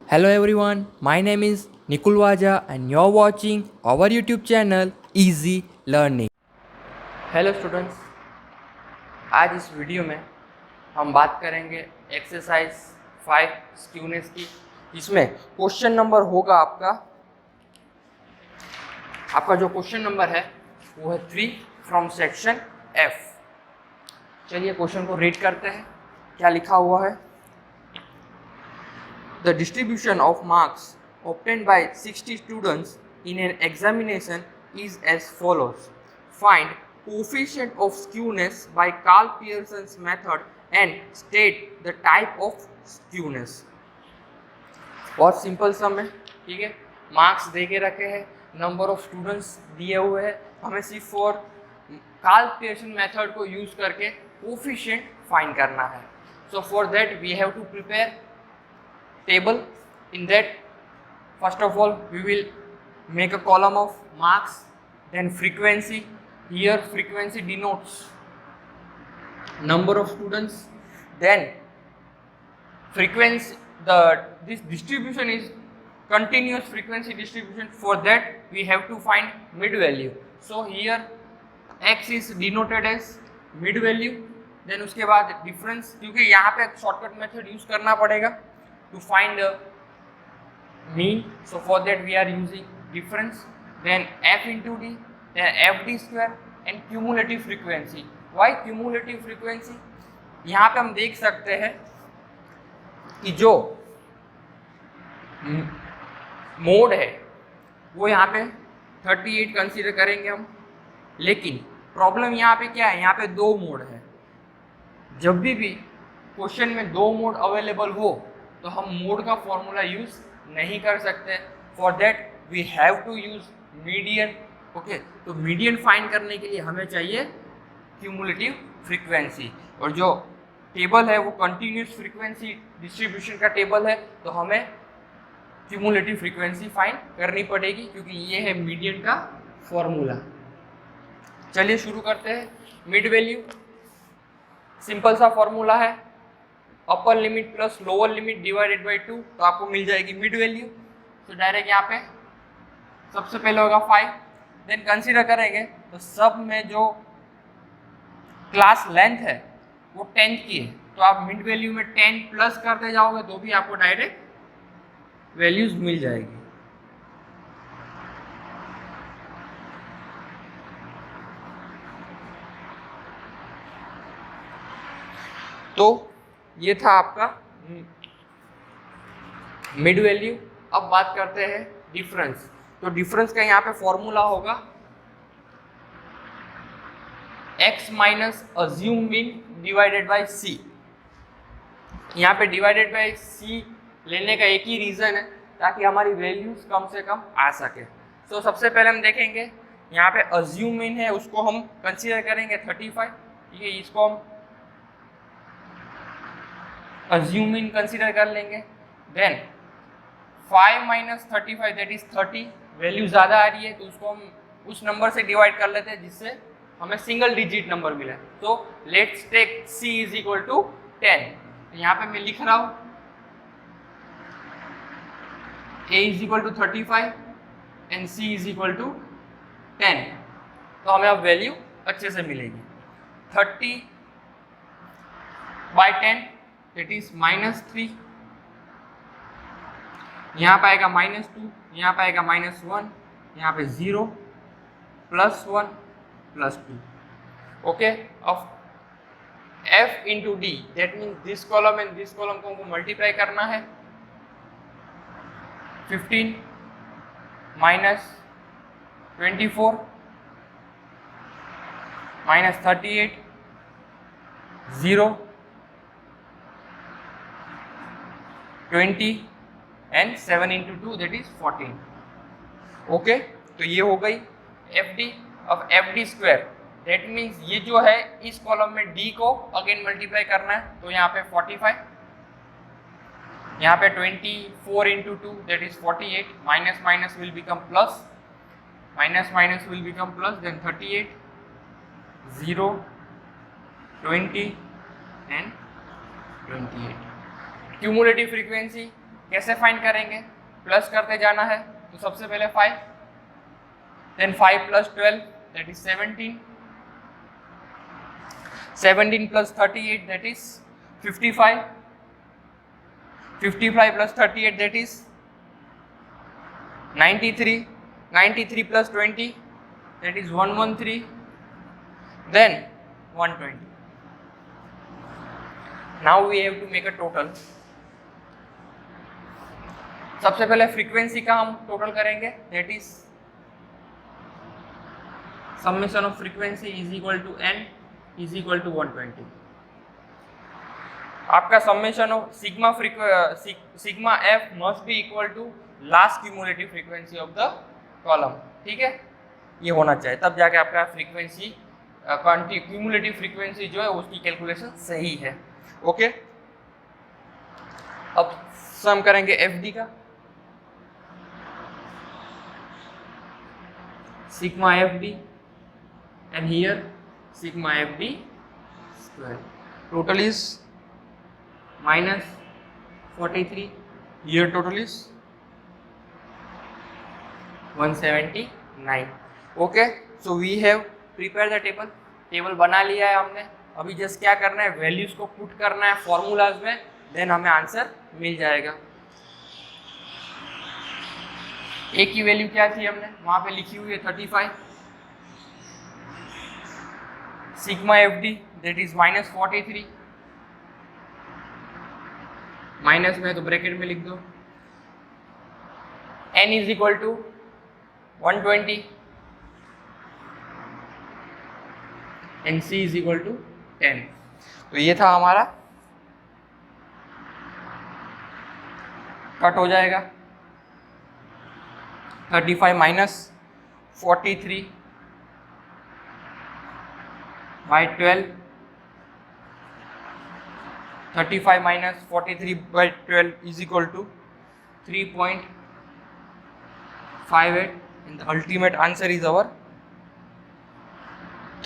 Hello everyone, my name is Nikul Waja and you're watching our YouTube channel Easy Learning. Hello students, आज इस video में हम बात करेंगे एक्सरसाइज 5 स्क्यूनेस की, जिसमें क्वेश्चन नंबर होगा आपका जो क्वेश्चन नंबर है वो है 3 फ्रॉम सेक्शन F। चलिए क्वेश्चन को रीड करते हैं। क्या लिखा हुआ है? The distribution of marks obtained by 60 students in an examination is as follows. Find coefficient of skewness by Karl Pearson's method and state the type of skewness. बहुत simple सम है, ठीक है। मार्क्स दे के रखे हैं, नंबर ऑफ स्टूडेंट्स दिए हुए हैं, हमें सिर्फ फॉर कार्ल पियर्सन मेथड को यूज करके कोफिशिएंट फाइंड करना है। So for that we have to prepare table. In that, first of all we will make a column of marks, then frequency. Here frequency denotes number of students, then frequency, this distribution is continuous frequency distribution. For that we have to find mid value. So here x is denoted as mid value. then उसके बाद difference, क्योंकि यहाँ पे shortcut method use करना पड़ेगा to find mean. So for that we are using difference, then f into d, then fd square and cumulative frequency. Why cumulative frequency? यहाँ पे हम देख सकते हैं कि जो मोड है वो यहाँ पे 38 कंसीडर करेंगे हम, लेकिन प्रॉब्लम यहाँ पे क्या है? यहाँ पे दो मोड है। जब भी क्वेश्चन में दो मोड अवेलेबल हो तो हम मोड का फॉर्मूला यूज नहीं कर सकते। For that we have to use median. Okay, तो मीडियन फाइंड करने के लिए हमें चाहिए क्यूमुलेटिव फ्रीक्वेंसी, और जो टेबल है वो कंटिन्यूस फ्रीक्वेंसी डिस्ट्रीब्यूशन का टेबल है, तो हमें क्यूमुलेटिव फ्रीक्वेंसी फाइंड करनी पड़ेगी, क्योंकि ये है मीडियन का फॉर्मूला। चलिए शुरू करते हैं। मिड वैल्यू सिंपल सा फॉर्मूला है, अपर limit plus lower limit divided by 2, तो आपको मिल जाएगी मिड वैल्यू। तो डायरेक्ट यहाँ पे सबसे पहले होगा 5, देन कंसीडर करेंगे तो सब में जो क्लास लेंथ है वो 10 की है, तो आप मिड वैल्यू में 10 प्लस करते जाओगे तो भी आपको डायरेक्ट वैल्यूज मिल जाएगी। तो ये था आपका मिड वैल्यू। अब बात करते हैं डिफरेंस। तो डिफरेंस का यहाँ पे फॉर्मूला होगा x minus assume mean divided by c। यहाँ पे डिवाइडेड बाय c लेने का एक ही रीजन है, ताकि हमारी वैल्यूज कम से कम आ सके। तो सबसे पहले हम देखेंगे यहाँ पे अज्यूम मीन है, उसको हम कंसीडर करेंगे 35, ठीक है। इसको हम अज्यूम इन कंसीडर कर लेंगे। Then 5 minus 35 that is 30, value ज़्यादा आ रही है तो उसको हम उस नंबर से डिवाइड कर लेते हैं जिससे हमें सिंगल डिजिट नंबर मिला। तो let's take c is equal to 10। तो यहाँ पे मैं लिख रहा हूँ a is equal to 35 and c is equal to 10। तो हमें अब वैल्यू अच्छे से मिलेगी। 30 बाई 10 that is -3, यहाँ पे आएगा -2, यहाँ पे आएगा -1, यहाँ पे 0 +1 +2। ओके, अब f into D, that means this column and this column को हमको मल्टीप्लाई करना है। 15 -24 -38 0 20 and 7 into 2 that is 14। Okay, तो ये हो गई एफ डी। अब F D square that means ये जो है इस कॉलम में डी को अगेन मल्टीप्लाई करना है, तो यहाँ पे 45, यहाँ पे 24 into 2 that is 48, minus minus will become plus, minus minus will become plus, then 38 0 20 and 28। Cumulative frequency कैसे फाइंड करेंगे? प्लस करते जाना है, तो सबसे पहले 5, then 5 + 12 that is 17, 17 + 38 that is 55, 55 + 38 that is 93, 93 + 20 that is 113, then 120. Now we have to make a total. सबसे पहले फ्रीक्वेंसी का हम टोटल करेंगे, that is summation of frequency is equal to n is equal to 120. आपका summation of sigma f must be equal to last cumulative frequency of the column. ठीक है, ये होना चाहिए, तब जाके आपका फ्रीक्वेंसी क्यूमुलेटिव फ्रीक्वेंसी जो है उसकी कैलकुलेशन सही है. ओके, अब सम करेंगे एफ डी का. Sigma F D and here sigma F D square. Total is -43. Here total is 179. Okay, so we have prepare the table. Table बना लिया है हमने. अभी जस्ट क्या करना है, वैल्यूज को पुट करना है फॉर्मूलाज में, देन हमें आंसर मिल जाएगा. ए की वैल्यू क्या थी हमने वहां पे लिखी हुई है 35. Sigma F D that is -43, minus में तो ब्रैकेट में लिख दो. n is equal to 120 and c is equal to 10. तो ये था हमारा, कट हो जाएगा 35 minus 43 by 12, 35 minus 43 by 12 is equal to 3.58 and the ultimate answer is our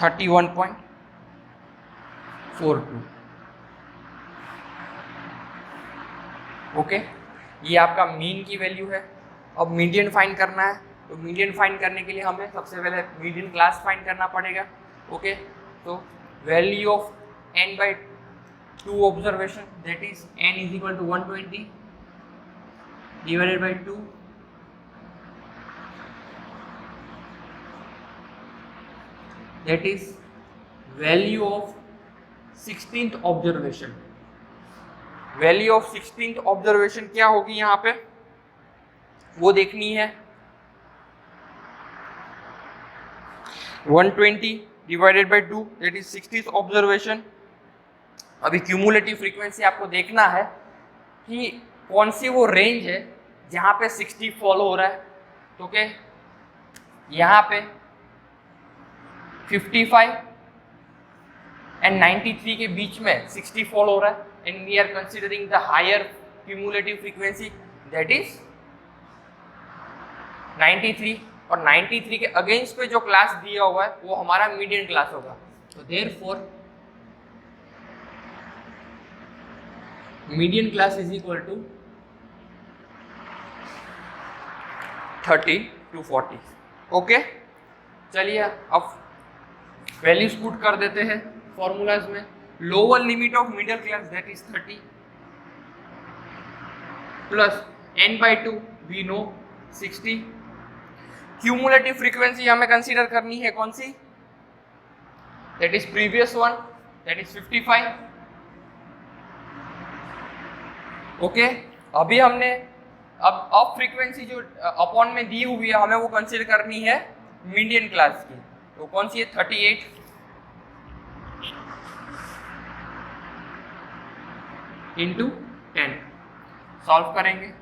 31.42. Okay, ये आपका मीन की वैल्यू है. अब मीडियन फाइंड करना है, तो मीडियन फाइंड करने के लिए हमें सबसे पहले मीडियन क्लास फाइंड करना पड़ेगा. ओके, तो value of n by 2 observation that is n is equal to 120 divided by 2 that is value of 16th observation. Value of 16th observation क्या होगी यहाँ पे वो देखनी है. 120 divided by 2 that is 60th observation. अभी क्यूमुलेटिव फ्रीक्वेंसी आपको देखना है कि कौन सी वो रेंज है जहाँ पे 60 फॉलो हो रहा है. तो क्या यहाँ पे 55 एंड 93 के बीच में 60 फॉल हो रहा है, and we are considering the higher cumulative frequency that is 93. और 93 के अगेंस्ट पे जो क्लास दिया हुआ है वो हमारा मीडियन क्लास होगा. तो therefore median class is equal to 30 to 40. Okay, चलिए अब वैल्यूज पुट कर देते हैं फॉर्मूलाज में. Lower limit of middle class that is 30 plus n by 2 we know 60. Cumulative frequency हमें कंसीडर करनी है कौन सी, that is previous one that is 55. Okay, अभी हमने अब फ्रीक्वेंसी जो अपॉन में दी हुई है हमें वो कंसीडर करनी है मीडियन क्लास की. तो कौन सी है 38 इंटू 10. सॉल्व करेंगे.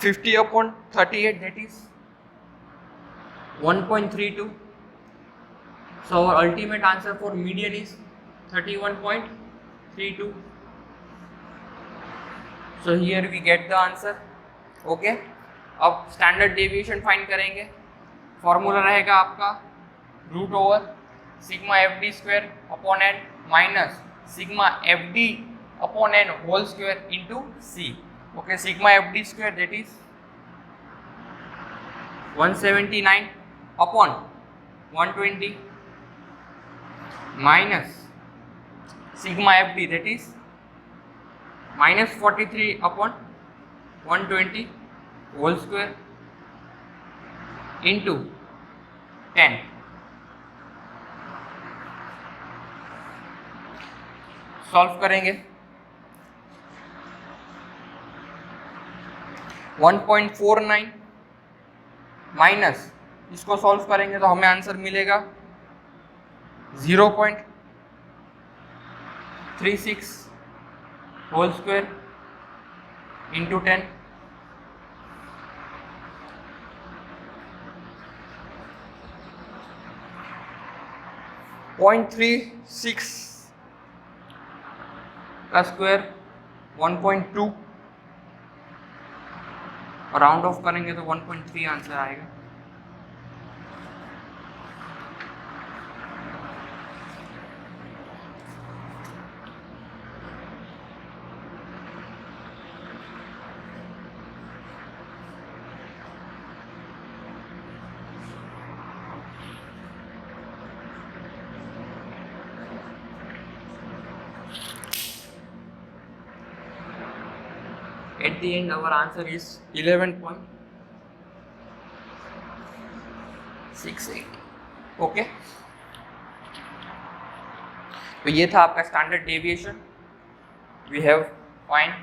Fifty upon 38 that is 1.32. So our ultimate answer for median is 31.32. So here we get the answer. Okay, अब स्टैंडर्ड डेविएशन फाइंड करेंगे। फॉर्मूला रहेगा आपका root over sigma F D square upon N minus sigma F D upon N whole square into C. Okay, sigma F D square that is 179 upon 120 minus sigma F D that is minus 43 upon 120 whole square into 10। Solve करेंगे 1.49 minus इसको solve करेंगे तो हमें answer मिलेगा 0.36 whole square into 10। Point 36 का square 1.2 और round of करेंगे तो 1.3 आंसर आएगा। At the end our answer is 11.68। Okay, तो ये था आपका standard deviation. We have find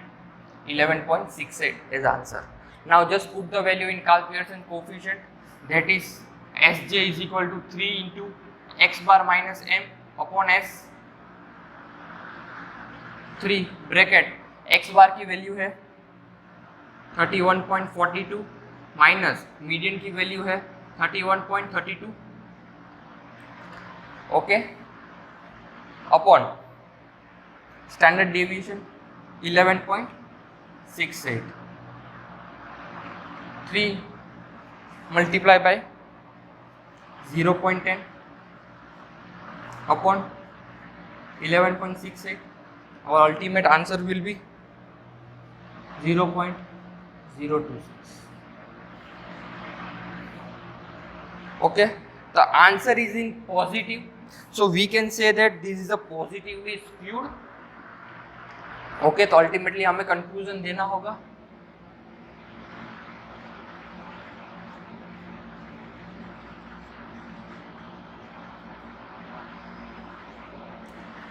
11.68 as answer. Now just put the value in Karl Pearson coefficient that is Sj is equal to 3 into x bar minus m upon s 3 bracket x बार की value है 31.42 minus median की value है 31.32। Okay, upon standard deviation 11.68। 3 multiply by 0.10 upon 11.68। our ultimate answer will be 0.026। okay, the answer is in positive, so we can say that this is a positively skewed। okay, तो ultimately हमें conclusion देना होगा।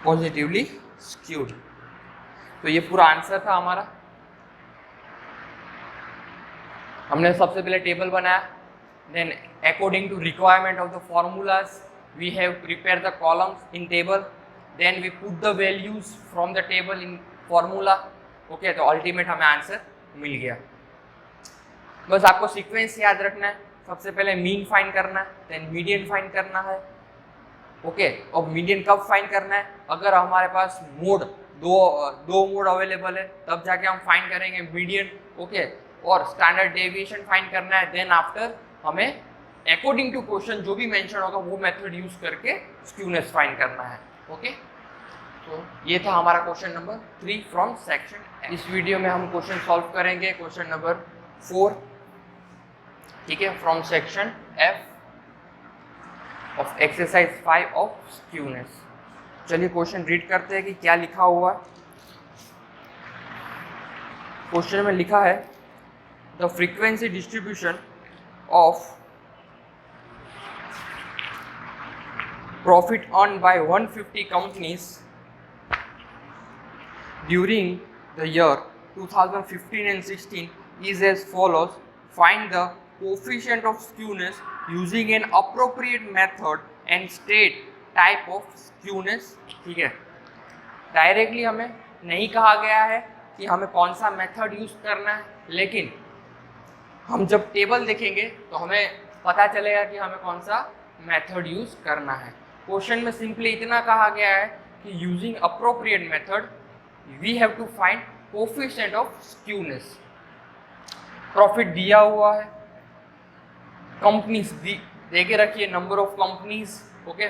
Positively skewed. तो ये पूरा answer था हमारा। हमने सबसे पहले टेबल बनाया, then according to requirement of the formulas we have prepare the columns in table, then we put the values from the table in formula. Okay, तो अल्टीमेट हमें आंसर मिल गया। बस आपको सीक्वेंस याद रखना है। सबसे पहले मीन फाइंड करना है, देन मीडियन फाइंड करना है। ओके, और मीडियन कब फाइंड करना है? अगर हमारे पास मोड दो मोड अवेलेबल है तब जाके हम फाइंड करेंगे मीडियन। ओके, और स्टैंडर्ड डेविएशन फाइंड करना है। देन आफ्टर हमें अकॉर्डिंग टू क्वेश्चन जो भी मेंशन होगा वो मेथड यूज करके स्क्यूनेस फाइंड करना है। ओके, तो ये था हमारा क्वेश्चन नंबर 3 फ्रॉम सेक्शन। इस वीडियो में हम क्वेश्चन सॉल्व करेंगे क्वेश्चन नंबर 4, ठीक है, from section F of exercise 5 of skewness. चलिए क्वेश्चन रीड करते हैं कि क्या लिखा हुआ है। क्वेश्चन में लिखा है the frequency distribution of profit earn by 150 companies during the year 2015 and 16 is as follows. Find the coefficient of skewness using an appropriate method and state type of skewness। ठीक है, डायरेक्टली हमें नहीं कहा गया है कि हमें कौन सा मेथड यूज करना है, लेकिन हम जब टेबल देखेंगे तो हमें पता चलेगा कि हमें कौन सा मेथड यूज करना है। क्वेश्चन में सिंपली इतना कहा गया है कि using appropriate method we have to find coefficient of skewness. Profit दिया हुआ है, कंपनीज दे के रखिए, number of companies. Okay,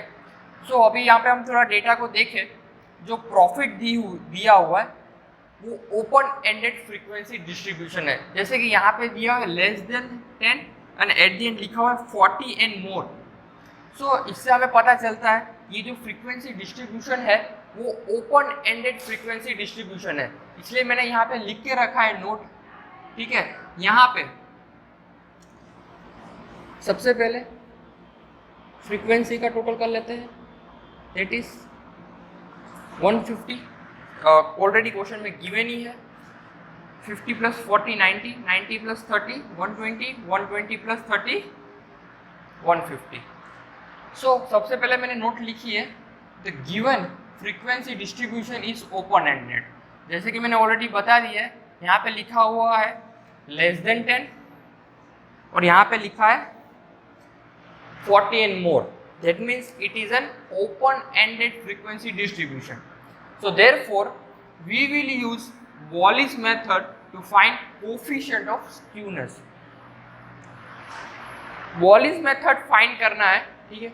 so अभी यहाँ पे हम थोड़ा डेटा को देखें। जो प्रॉफिट दिया हुआ है वो ओपन एंडेड फ्रीक्वेंसी डिस्ट्रीब्यूशन है। जैसे कि यहाँ पे दिया है less than 10 and at the and लिखा हुआ है 40 एंड मोर। सो इससे हमें पता चलता है ये जो फ्रीक्वेंसी डिस्ट्रीब्यूशन है वो ओपन एंडेड फ्रीक्वेंसी डिस्ट्रीब्यूशन है, इसलिए मैंने यहाँ पे लिख के रखा है नोट। ठीक है, यहाँ पे सबसे पहले फ्रीक्वेंसी का टोटल कर लेते हैं, दैट इज 150। ऑलरेडी क्वेश्चन में गिवन ही है। 50 प्लस 40 90, 90 प्लस 30 120, 120 प्लस 30 150। सो सबसे पहले मैंने नोट लिखी है the given frequency distribution is open ended. जैसे कि मैंने ऑलरेडी बता दिया है, यहाँ पे लिखा हुआ है लेस देन 10 और यहाँ पे लिखा है 40 and more. That means it is an open-ended frequency distribution. So therefore, we will use Wallis method to find coefficient of skewness. Wallis method find करना है, ठीक है,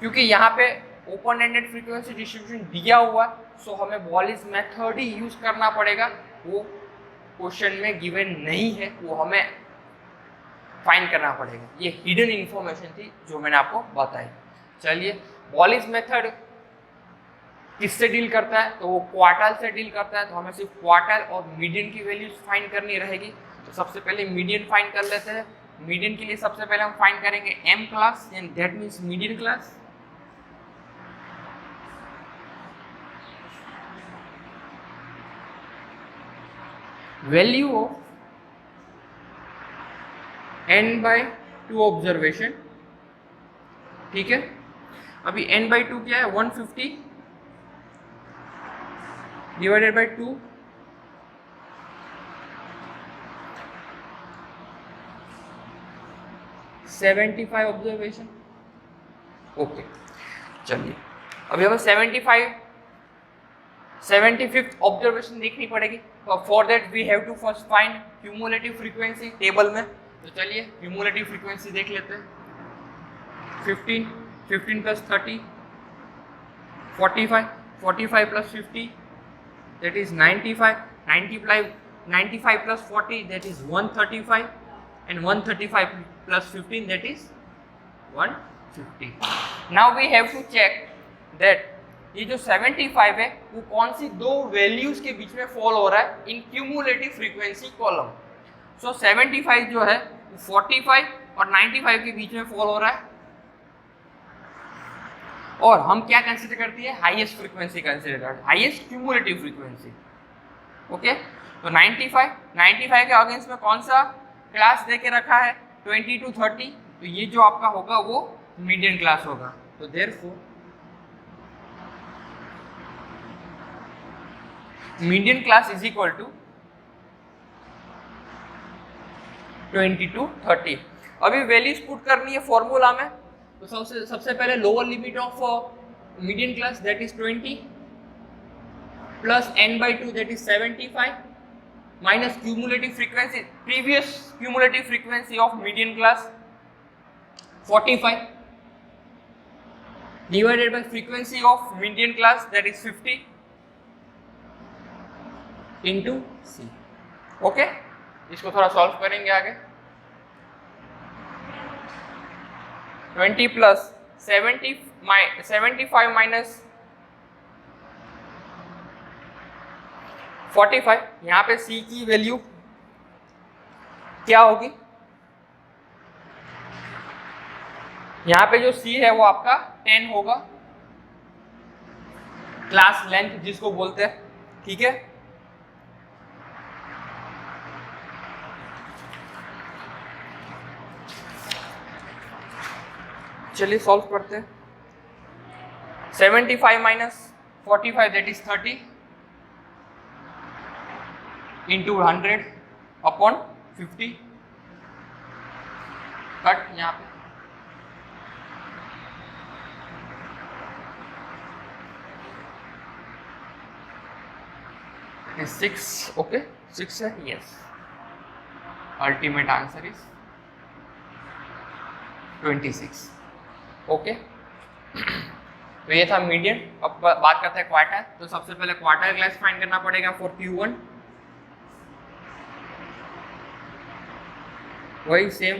क्योंकि यहाँ पे open-ended frequency distribution दिया हुआ, so हमें Wallis method ही यूज करना पड़ेगा। वो क्वेश्चन में गिवन नहीं है, वो हमें फाइंड करना पड़ेगा। ये हिडन इंफॉर्मेशन थी जो मैंने आपको बताई। चलिए, वॉलिस मेथड किससे डील करता है? तो वो क्वार्टाइल से डील करता है, तो हमें सिर्फ क्वार्टाइल और मीडियन की वैल्यूज फाइंड करनी रहेगी। तो सबसे पहले मीडियन फाइंड कर लेते हैं। मीडियन के लिए सबसे पहले हम फाइंड करेंगे M class, and that means median class. Value of n/2 observation, ठीक है। अभी n/2 क्या है? 150 डिवाइडेड बाई 2, 75 ऑब्जर्वेशन। ओके, चलिए अभी हमें 75th ऑब्जर्वेशन देखनी पड़ेगी। For that we have to first find cumulative frequency table में। तो चलिए क्यूमुलेटिव फ्रीक्वेंसी देख लेते हैं। 15 plus 30 45, 45 plus 50 that is 95, 95 plus 40 that is 135 and 135 plus 15 that is 150। Now we have to check that ये जो 75 है वो कौन सी दो वैल्यूज के बीच में फॉल हो रहा है इन क्यूमुलेटिव फ्रीक्वेंसी कॉलम। सो 75 जो है 45 और 95 के बीच में फॉल हो रहा है, और हम क्या कंसीडर करती है? हाईएस्ट फ्रीक्वेंसी कंसीडर करते हैं, हाईएस्ट क्यूमुलेटिव फ्रीक्वेंसी। ओके, तो 95 के अगेंस्ट में कौन सा क्लास देके रखा है? 20 to 30। तो ये जो आपका होगा वो मीडियन क्लास होगा। तो therefore median class is equal to 20 to 30। अभी वैल्यूज पुट करनी है फॉर्मूला में। तो सबसे पहले lower limit of median class that is 20 plus n/2 that is 75 minus cumulative frequency, previous cumulative frequency of median class 45 divided by frequency of median class that is 50 into C. Okay, इसको थोड़ा solve करेंगे आगे। 20 plus 75 minus 45, यहाँ पे सी की value क्या होगी? यहाँ पे जो सी है वो आपका 10 होगा, क्लास लेंथ जिसको बोलते हैं, ठीक है। चलिए सॉल्व करते हैं। 75 minus 45 that is 30 into 100 upon 50, cut यहाँ पे। 36. Okay, 6 है, yes. Ultimate answer is 26. Okay, तो ये था मीडियन. अब बात करते हैं क्वार्टर. तो सबसे पहले क्वार्टर क्लास फाइंड करना पड़ेगा फॉर Q1. वही same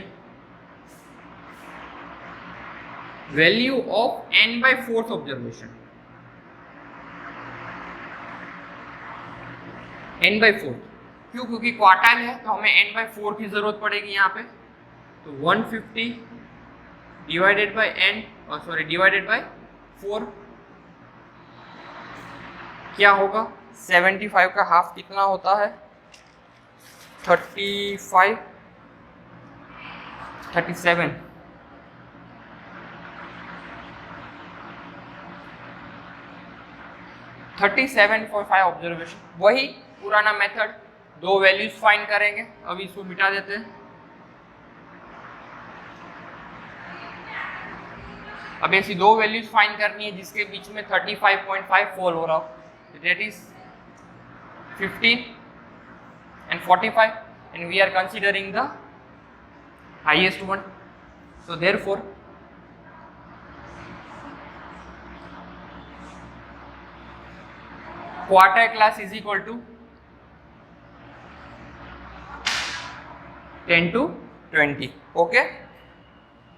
value of n/4 observation. n/4 क्यों? क्योंकि क्वार्टाइल है तो हमें n/4 की जरूरत पड़ेगी यहाँ पे. तो 150 divided by n, divided by 4 क्या होगा? 75 का हाफ कितना होता है? 37. 37.5 ऑब्जर्वेशन. वही पुराना मेथड, दो वैल्यूज फाइंड करेंगे. अभी इसको मिटा देते हैं. अब ऐसी दो वैल्यूज फाइंड करनी है जिसके बीच में 35.5 फॉल हो रहा हो. That is 15 and 45, and we are considering the highest one. So therefore quartile class is equal to 10 to 20. Okay,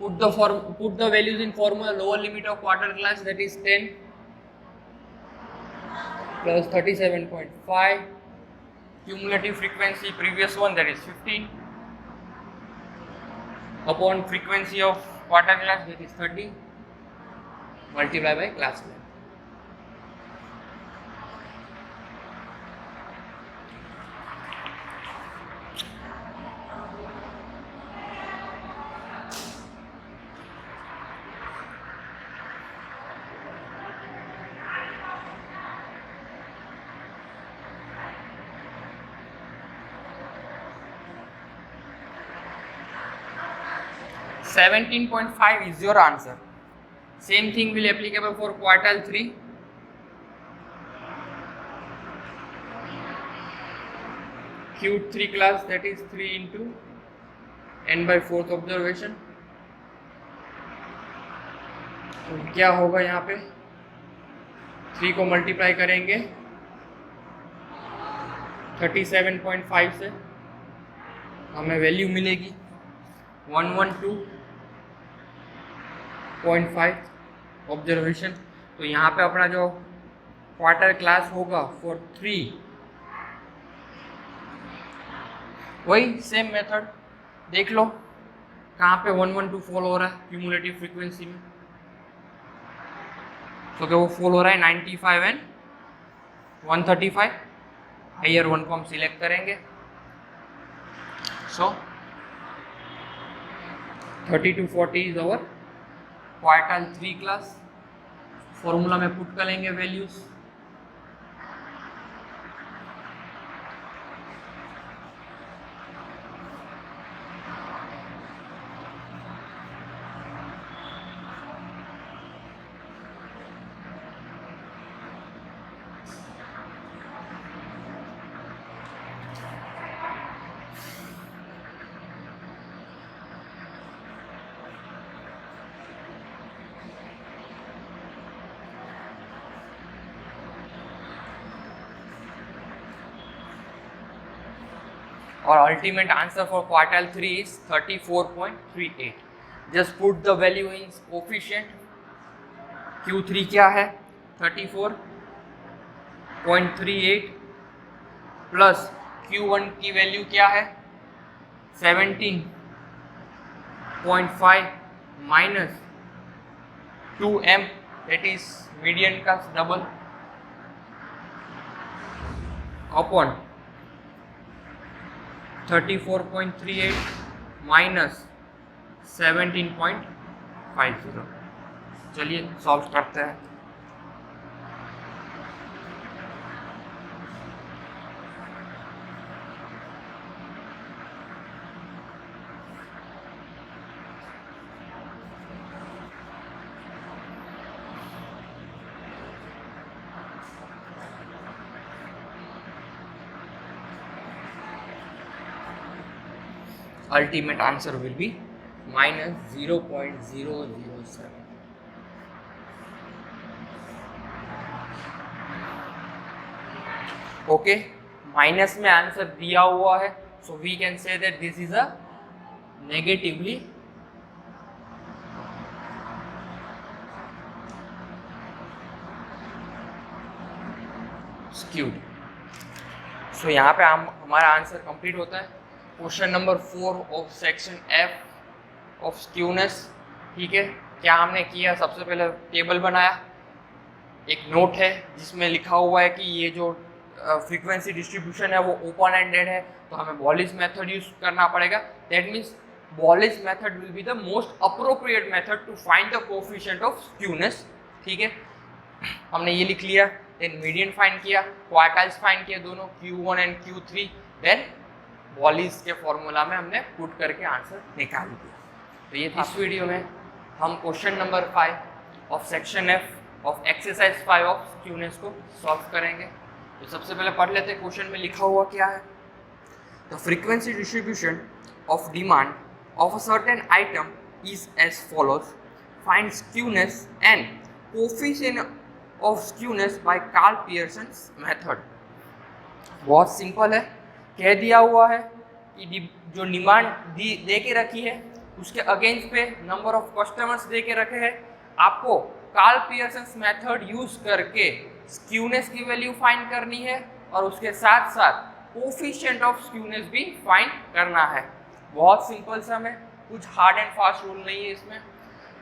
put the values in formula. Lower limit of quartile class, that is 10 plus 37.5. Cumulative frequency previous one, that is 15, upon frequency of quartile class, that is 30, multiply by class length. So 17.5 is your answer. Same thing will applicable for quartile 3. Q3 class, that is 3 into n/4 observation. तो क्या होगा यहाँ पे? 3 को multiply करेंगे 37.5 से, हमें value मिलेगी 112.5 ऑब्जर्वेशन. तो यहाँ पे अपना जो क्वार्टर क्लास होगा फॉर 3, वही सेम मेथड देख लो कहाँ पे 112 फॉल हो रहा है क्यूमुलेटिव फ्रीक्वेंसी में. तो क्या वो फॉल हो रहा है 95 एंड 135. हायर वन को हम सिलेक्ट करेंगे. सो 30 to 40 is our quartile 3 class. Formula में पुट करेंगे वैल्यूज. और ultimate answer for quartile 3 is 34.38. Just put the value in coefficient. Q3 क्या है? 34.38 प्लस Q1 की वैल्यू क्या है? 17.5 minus 2m, that is median का डबल, अपॉन 34.38 माइनस 17.50. चलिए सॉल्व करते हैं. ultimate answer will be minus 0.007. Okay, minus में आंसर दिया हुआ है, so we can say that this is a negatively skewed. So यहाँ पे हमारा आंसर कंप्लीट होता है। Question number 4 of section F of skewness. ठीक है, क्या हमने किया, सबसे पहले टेबल बनाया, एक नोट है जिसमें लिखा हुआ है कि ये जो फ्रीक्वेंसी डिस्ट्रीब्यूशन है वो ओपन एंडेड है, तो हमें बॉलिस मेथड यूज करना पड़ेगा। That means Bowley's method will be the most appropriate method to find the coefficient of skewness. ठीक है, हमने ये लिख लिया। देन मीडियन फाइंड किया, क्वार्टाइल्स फाइंड किए दोनों, Q1 एंड Q3। देन बॉलिस के फॉर्मूला में हमने पुट करके आंसर निकाल दिया। तो ये इस वीडियो में हम question number 5 of section F of exercise 5 of skewness को सॉल्व करेंगे। तो सबसे पहले पढ़ लेते हैं क्वेश्चन में लिखा हुआ क्या है। The frequency distribution of demand of a certain item is as follows, find skewness and coefficient of skewness by Karl Pearson's method. बहुत सिंपल है, कह दिया हुआ है कि जो डिमांड दे के रखी है उसके अगेंस्ट पे नंबर ऑफ कस्टमर्स दे के रखे हैं, आपको कार्ल पियर्सन्स मेथड यूज करके स्क्यूनेस की वैल्यू फाइंड करनी है और उसके साथ साथ कोफिशिएंट ऑफ स्क्यूनेस भी फाइंड करना है। बहुत सिंपल सम है, कुछ हार्ड एंड फास्ट रूल नहीं है इसमें।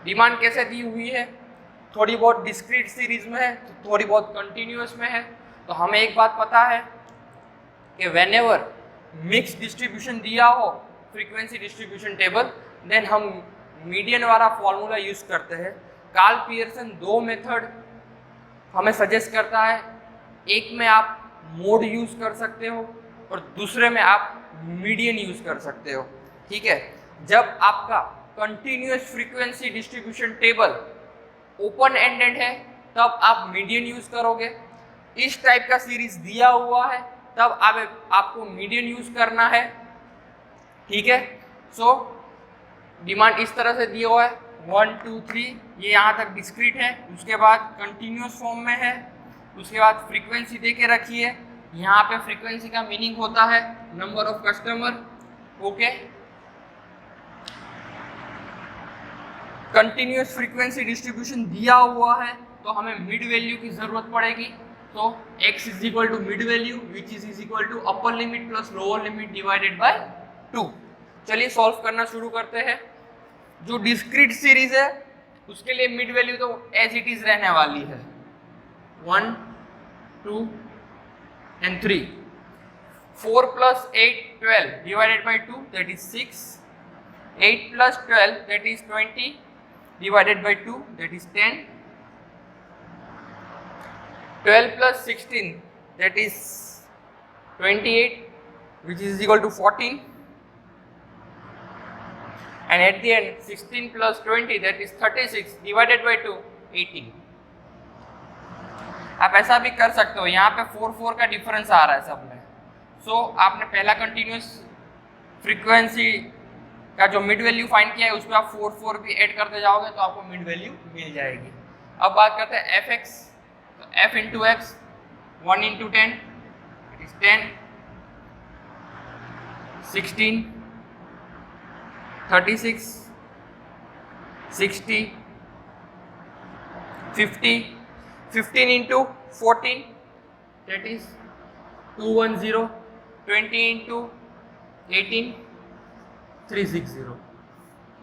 डिमांड कैसे दी हुई है, थोड़ी बहुत डिस्क्रीट सीरीज में है, तो थोड़ी बहुत कंटिन्यूअस में है। तो हमें एक बात पता है कि व्हेनेवर मिक्स डिस्ट्रीब्यूशन दिया हो फ्रीक्वेंसी डिस्ट्रीब्यूशन टेबल, देन हम मीडियन वाला फॉर्मूला यूज करते हैं। कार्ल पियर्सन 2 मेथड हमें सजेस्ट करता है, एक में आप मोड यूज कर सकते हो और दूसरे में आप मीडियन यूज कर सकते हो। ठीक है, जब आपका continuous frequency distribution table open ended है तब आप मीडियन यूज करोगे। इस टाइप का सीरीज दिया हुआ है तब आपको मीडियन यूज करना है। ठीक है, सो डिमांड इस तरह से दिया हुआ है 1 2 3, ये यहाँ तक डिस्क्रीट है, उसके बाद कंटिन्यूअस फॉर्म में है, उसके बाद फ्रीक्वेंसी दे के रखी है। यहाँ पे फ्रीक्वेंसी का मीनिंग होता है number of customer. Okay, continuous frequency distribution दिया हुआ है तो हमें मिड वैल्यू की जरूरत पड़ेगी। तो x is equal to mid value which is equal to upper limit plus lower limit divided by 2। चलिए सॉल्व करना शुरू करते हैं। जो डिस्क्रीट सीरीज है उसके लिए मिड वैल्यू तो एज इट इज रहने वाली है 1 2 and 3। 4 plus 8 12 divided by 2 that is 6। 8 plus 12 that is 20 divided by 2 that is 10। 12 plus 16 that is 28 which is equal to 14। and at the end 16 plus 20 that is 36 divided by 2 18। आप ऐसा भी कर सकते हो, यहाँ पे 4 4 का डिफरेंस आ रहा है सब में। सो आपने पहला कंटिन्यूस फ्रीक्वेंसी का जो मिड वैल्यू फाइंड किया है उसमें आप 4 4 भी ऐड करते जाओगे तो आपको मिड वैल्यू मिल जाएगी। अब बात करते हैं एफ एक्स। तो F into x 1 into 10 it is 10, 16, 36, 60, 50, 15 into 14 that is 210, 20 into 18 360।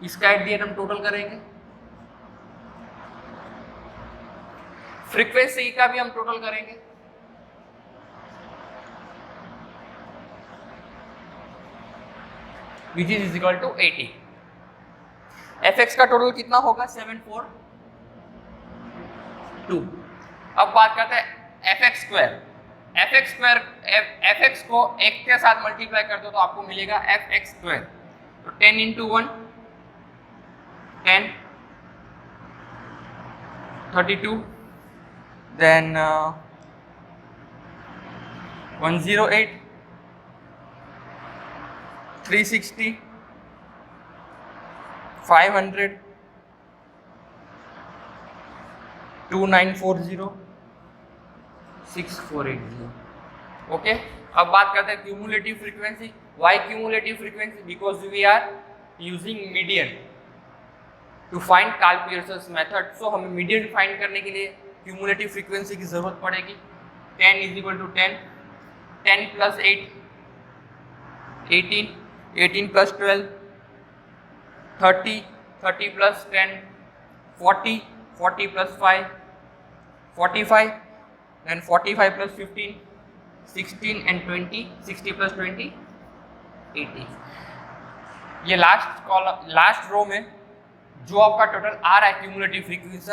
इसका एट द एंड हम टोटल करेंगे। फ्रीक्वेंसी का भी हम टोटल करेंगे। which is equal to 80। fx का टोटल कितना होगा 742। अब बात करते हैं fx स्क्वायर। fx को 1 के साथ मल्टीप्लाई कर दो तो आपको मिलेगा fx स्क्वायर। तो 10 into 1 10, 32, then 108, 360, 500, 2940, 6480. ओके, अब बात करते हैं cumulative frequency. Why cumulative frequency? Because we are using median to find Karl Pearson's method. So हमें मीडियन फाइंड करने के लिए क्यूमुलेटिव फ्रीक्वेंसी की जरूरत पड़ेगी. 10 = 10, 10 + 8 18, 18 + 12 30, 30 + 10 40, 40 + 5 45, then 45 + 15 16 and 20, 60 + 20 80. ये लास्ट रो में जो आपका टोटल आ रहा है क्यूमुलेटिव फ्रीक्वेंसी,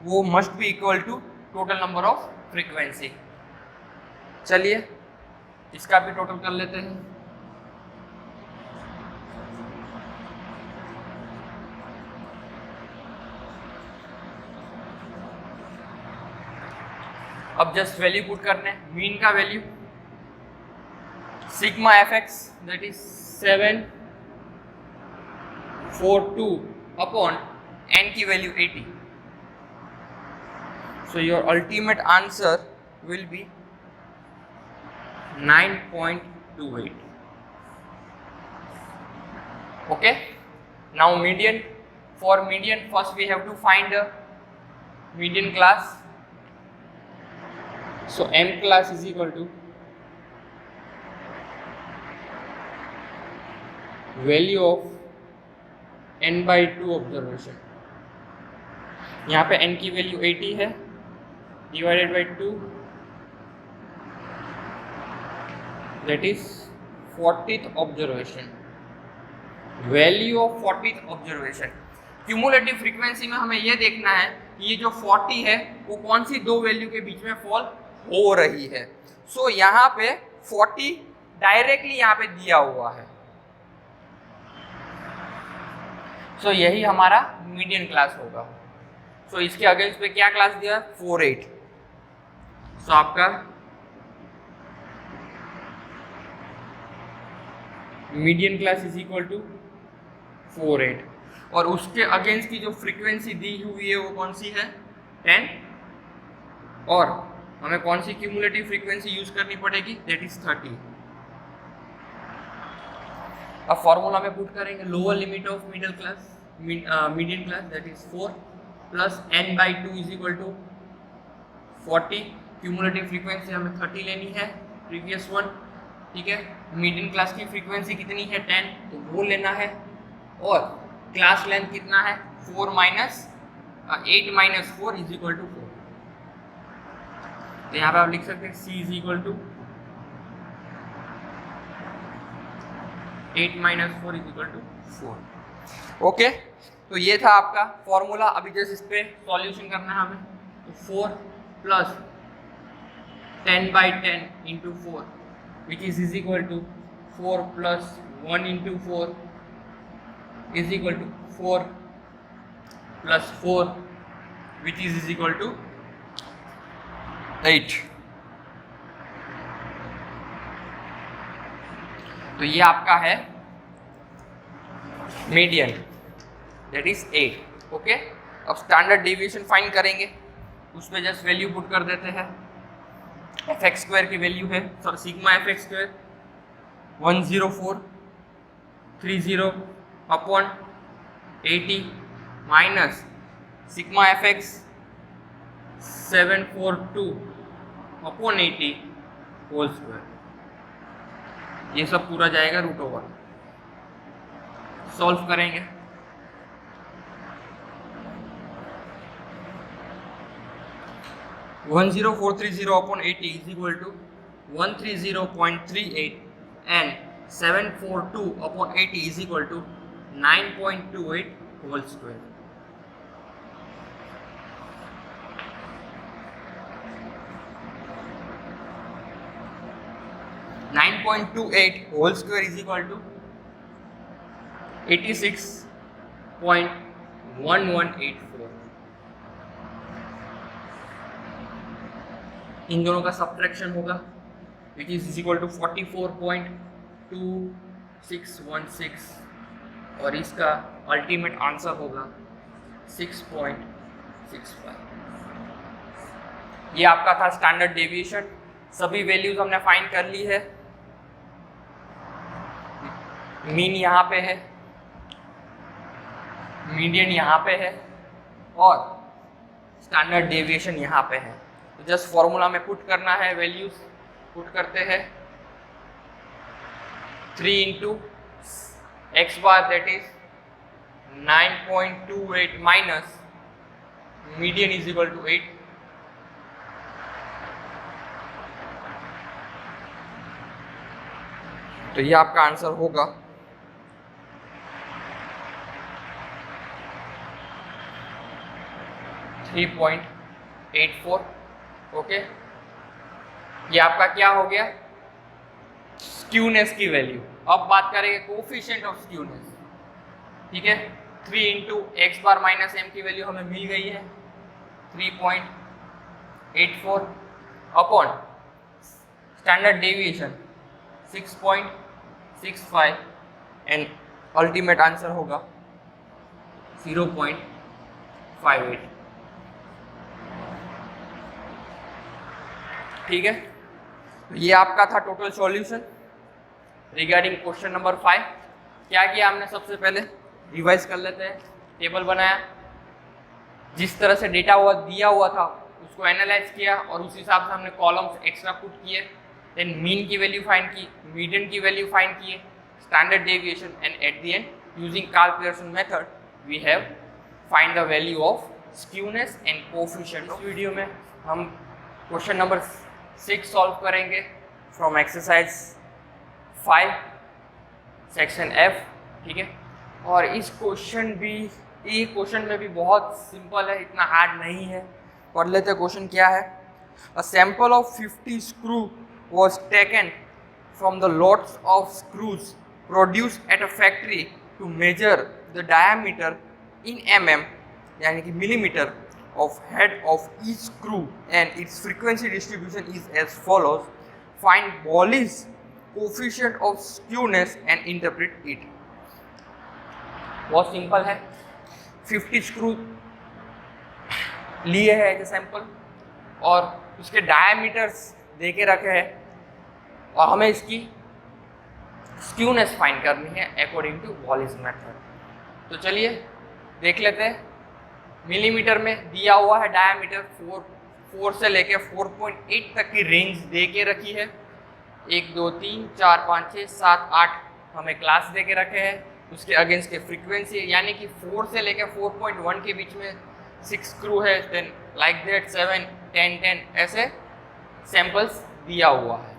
वो must be equal to total number of frequency. चलिए इसका भी टोटल कर लेते हैं. अब जस्ट वैल्यू पुट करने हैं. मीन का value sigma fx that is 742 upon n की value 80. So your ultimate answer will be 9.28. okay, now median. For median, first we have to find the median class. So m class is equal to value of n/2 observation. यहाँ पे n की value 80 है, divided by 2, that is 40th observation. Value of 40th observation. Cumulative frequency में हमें यह देखना है कि ये जो 40 है वो कौन सी दो वैल्यू के बीच में फॉल हो रही है. सो यहाँ पे 40 डायरेक्टली यहाँ पे दिया हुआ है. सो यही हमारा मीडियन क्लास होगा. सो इसके अगेंस्ट पे क्या क्लास दिया? 48. सो आपका median class is equal to 48. और उसके अगेंस्ट की जो फ्रीक्वेंसी दी हुई है वो कौन सी है? 10. और हमें कौन सी क्यूमुलेटिव फ्रीक्वेंसी यूज करनी पड़ेगी? That is 30. अब फॉर्मूला में पुट करेंगे. Lower limit of median class that is 4 plus n/2 is equal to 40. Cumulative frequency हमें 30 लेनी है, प्रीवियस वन. ठीक है, मीडियन क्लास की फ्रीक्वेंसी कितनी है? 10, तो वो लेना है. और क्लास लेंथ कितना है? 8 - 4 इज इक्वल टू 4. तो यहाँ पे आप लिख सकते हैं C is equal to 8 - 4 is equal to 4. Okay, तो ये था आपका फॉर्मूला. अभी जस्ट इस पे सॉल्यूशन करना है हमें. तो 4 plus 10/10 into 4 which is equal to 4 plus 1 into 4 is equal to 4 plus 4 which is equal to 8. तो ये आपका है मीडियन, दैट इज 8. ओके, अब स्टैंडर्ड डेविएशन फाइंड करेंगे. उसमें जस्ट वैल्यू पुट कर देते हैं. fx² की वैल्यू है sigma fx² 10430 upon 80 minus sigma fx 742 upon 80 whole square. ये सब पूरा जाएगा √ओवर. सॉल्व करेंगे. One 10430 upon 80 is equal to 130.38 and 742 upon 80 is equal to 9.28 whole square. Whole square is equal to 86.1184. इन दोनों का सब्ट्रैक्शन होगा विच इज इक्वल टू 44.2616 और इसका अल्टीमेट आंसर होगा 6.65। ये आपका था स्टैंडर्ड डेविएशन। सभी वैल्यूज हमने फाइंड कर ली है। मीन यहाँ पे है, मीडियन यहाँ पे है और स्टैंडर्ड डेविएशन यहाँ पे है। तो जस्ट फॉर्मूला में पुट करना है, वैल्यूज पुट करते हैं। 3 into x bar, that is 9.28 minus median is equal to 8. तो ये आपका आंसर होगा 3.84। ओके, ये आपका क्या हो गया, स्क्यूनेस की वैल्यू। अब बात करेंगे कोफिशिएंट ऑफ स्क्यूनेस। ठीक है, 3 into x bar minus m की वैल्यू हमें मिल गई है 3.84 upon standard deviation 6.65 and ultimate answer होगा 0.58। ठीक है, ये आपका था total solution regarding question number 5। क्या किया हमने, सबसे पहले रिवाइज कर लेते हैं। टेबल बनाया, जिस तरह से डेटा हुआ दिया हुआ था उसको एनालाइज किया और उस हिसाब से हमने कॉलम्स एक्स्ट्रा पुट किए। देन मीन की वैल्यू फाइंड की, मीडियन की वैल्यू फाइंड किए, standard deviation and at the end using Karl Pearson method we have find the value of skewness and coefficient. इस वीडियो में हम क्वेश्चन नंबर 6 सॉल्व करेंगे from exercise 5 section F। ठीक है, और इस क्वेश्चन में भी बहुत सिंपल है, इतना हार्ड नहीं है। पढ़ लेते क्वेश्चन क्या है। A sample of 50 screw was taken from the lots of screws produced at a factory to measure the diameter in mm यानी कि millimeter of head of each screw and its frequency distribution is as follows. Find Bowley's coefficient of skewness and interpret it. बहुत simple है। 50 screw लिए हैं as a sample और उसके diameters दे के रखे हैं और हमें इसकी स्क्यूनेस फाइंड करनी है अकॉर्डिंग टू बॉलीज मेथड। तो चलिए देख लेते हैं। मिलीमीटर में दिया हुआ है डायमीटर 4 से लेके 4.8 तक की रेंज दे के रखी है। 1 2 3 4 5 6 7 8 हमें क्लास दे के रखे हैं। उसके अगेंस्ट के फ्रीक्वेंसी यानी कि 4 से लेके 4.1 के बीच में 6 स्क्रू है। देन लाइक दैट 7 10 10 ऐसे सैंपल्स दिया हुआ है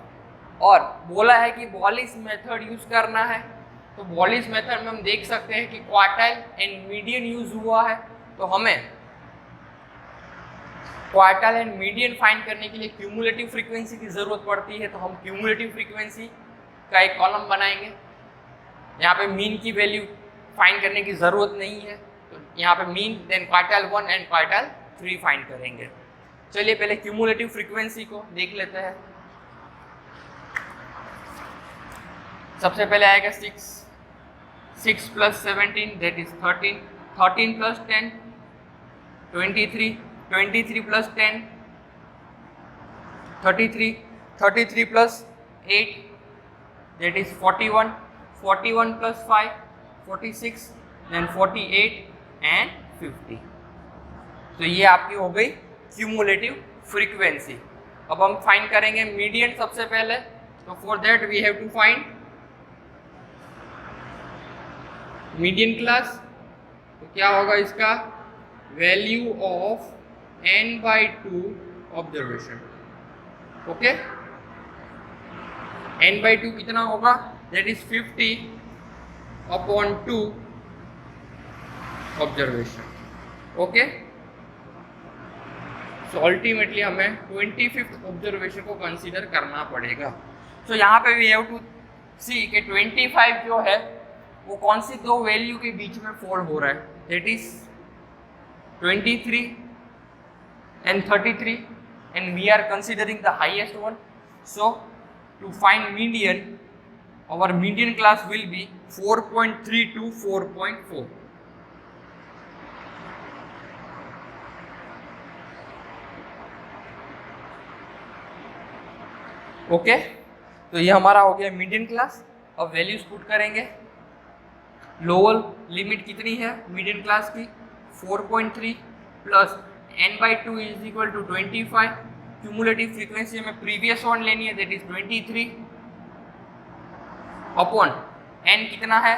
और बोला है कि बॉलीज मेथड यूज करना है। तो बॉलीज मेथड में हम देख सकते हैं कि क्वार्टाइल एंड मीडियन यूज हुआ है। तो हमें क्वार्टाइल एंड मीडियन फाइंड करने के लिए क्यूमुलेटिव फ्रीक्वेंसी की जरूरत पड़ती है। तो हम क्यूमुलेटिव फ्रीक्वेंसी का एक कॉलम बनाएंगे। यहाँ पे मीन की वैल्यू फाइंड करने की जरूरत नहीं है, तो यहाँ पे mean then quartile 1 and quartile 3 find करेंगे। चलिए पहले क्यूमुलेटिव फ्रीक्वेंसी को देख लेते हैं। सबसे पहले आएगा 6 + 17 that is 13 13 + 10 23 23 + 10 33 33 + 8 that is 41 41 + 5 46 then 48 and 50। तो ये आपकी हो गई क्यूमुलेटिव फ्रीक्वेंसी। अब हम फाइंड करेंगे मीडियन सबसे पहले। तो for that we have to find median class. तो क्या होगा इसका, value of n/2 observation. Okay, n/2 कितना होगा, that is 50/2 observation. Okay, so ultimately हमें 25th ऑब्जर्वेशन को कंसीडर करना पड़ेगा। सो यहाँ पे वी हैव टू सी कि 25 जो है वो कौन सी दो वैल्यू के बीच में फॉल हो रहा है, that is 23 and 33 and we are considering the highest one. So to find median our median class will be 4.3 to 4.4. Okay, तो ये हमारा हो गया मीडियन क्लास। अब वैल्यूज पुट करेंगे। लोअर लिमिट कितनी है मीडियन क्लास की? 4.3 plus n/2 is equal to 25। Cumulative frequency हमें प्रीवियस वन लेनी है, दैट इज 23 अपॉन n कितना है?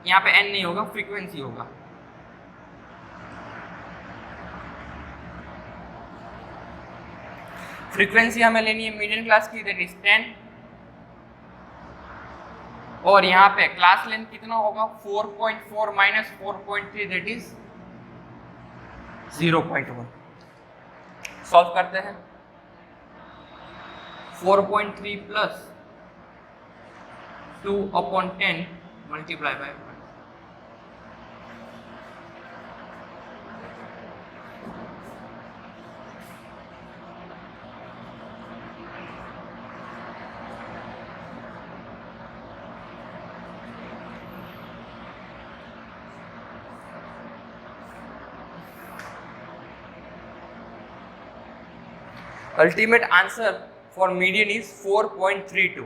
यहाँ पे n नहीं होगा, फ्रीक्वेंसी होगा। फ्रीक्वेंसी हमें लेनी है मीडियन क्लास की, दैट इज 10। और यहाँ पे क्लास लेंथ कितना होगा? 4.4 माइनस 4.3 दैट इज 0.1। सॉल्व करते हैं। 4.3 plus 2 upon 10 multiply by 1। Ultimate answer for median is 4.32।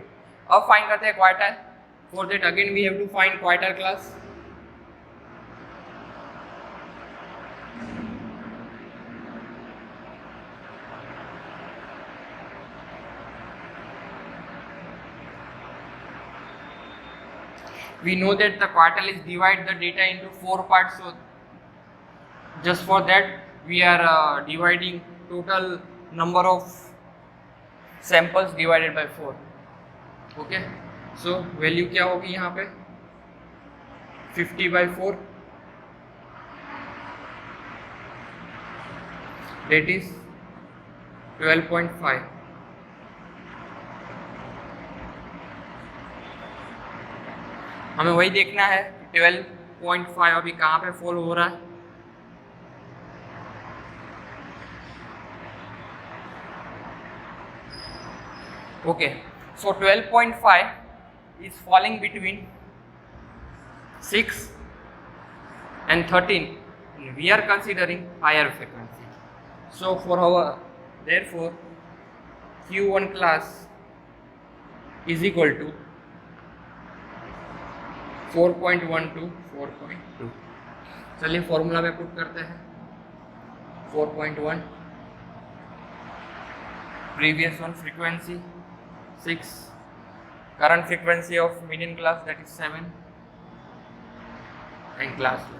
अब फाइंड करते हैं quartile. For that again we have to find quartile class. We know that the quartile is divide the data into 4 parts, so just for that we are dividing total number of samples divided by 4. Okay, so value क्या होगी यहाँ पे? 50/4 that is 12.5। हमें वही देखना है 12.5 अभी कहाँ पे फॉल हो रहा है। Okay, so 12.5 is falling between 6 and 13. We are considering higher frequency. So for our, therefore Q1 class is equal to 4.1 to 4.2। चलिए फॉर्मूला में पुट करते हैं। 4.1 previous one frequency 6, current frequency of median class that is 7, and class length.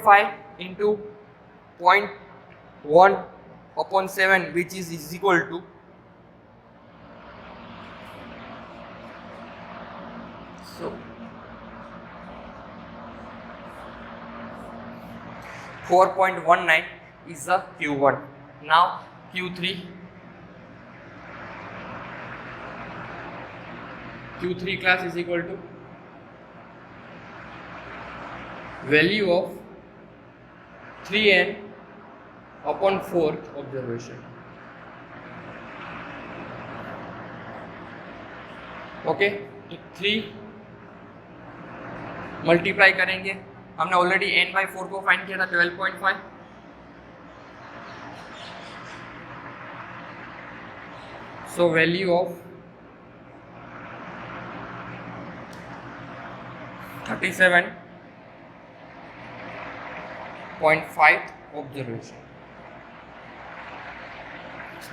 .5 into 0.1 upon 7 which is equal to 4.19 is the Q1. Now Q3 class is equal to value of 3n upon 4th observation. Okay, तो 3 multiply करेंगे। हमने already n/4 को find किया था 12.5। So value of 37.5 observation.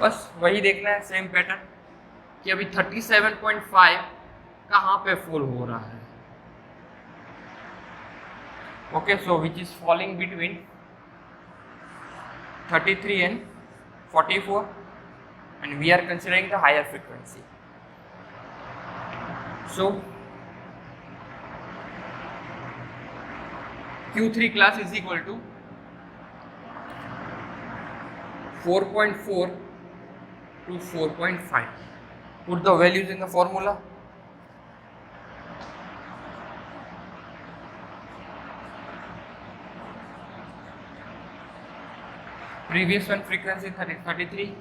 बस वही देखना है, सेम पैटर्न कि अभी 37.5 कहाँ पे फॉल हो रहा है। Okay, so which is falling between 33 and 44, and we are considering the higher frequency. So Q3 class is equal to 4.4 to 4.5. Put the values in the formula. previous one frequency 33,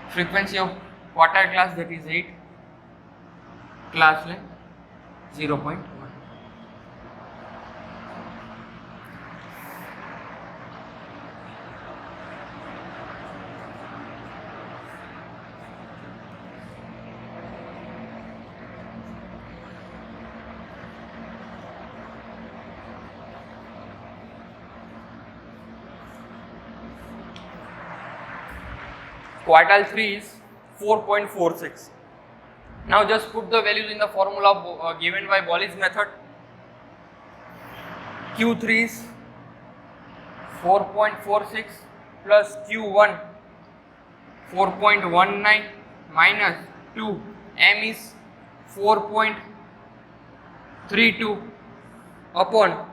frequency of quarter class that is 8, class length 0.1. Quartile 3 is 4.46. Now just put the values in the formula given by Bolly's method. Q3 is 4.46 plus Q1 4.19 minus 2, M is 4.32 upon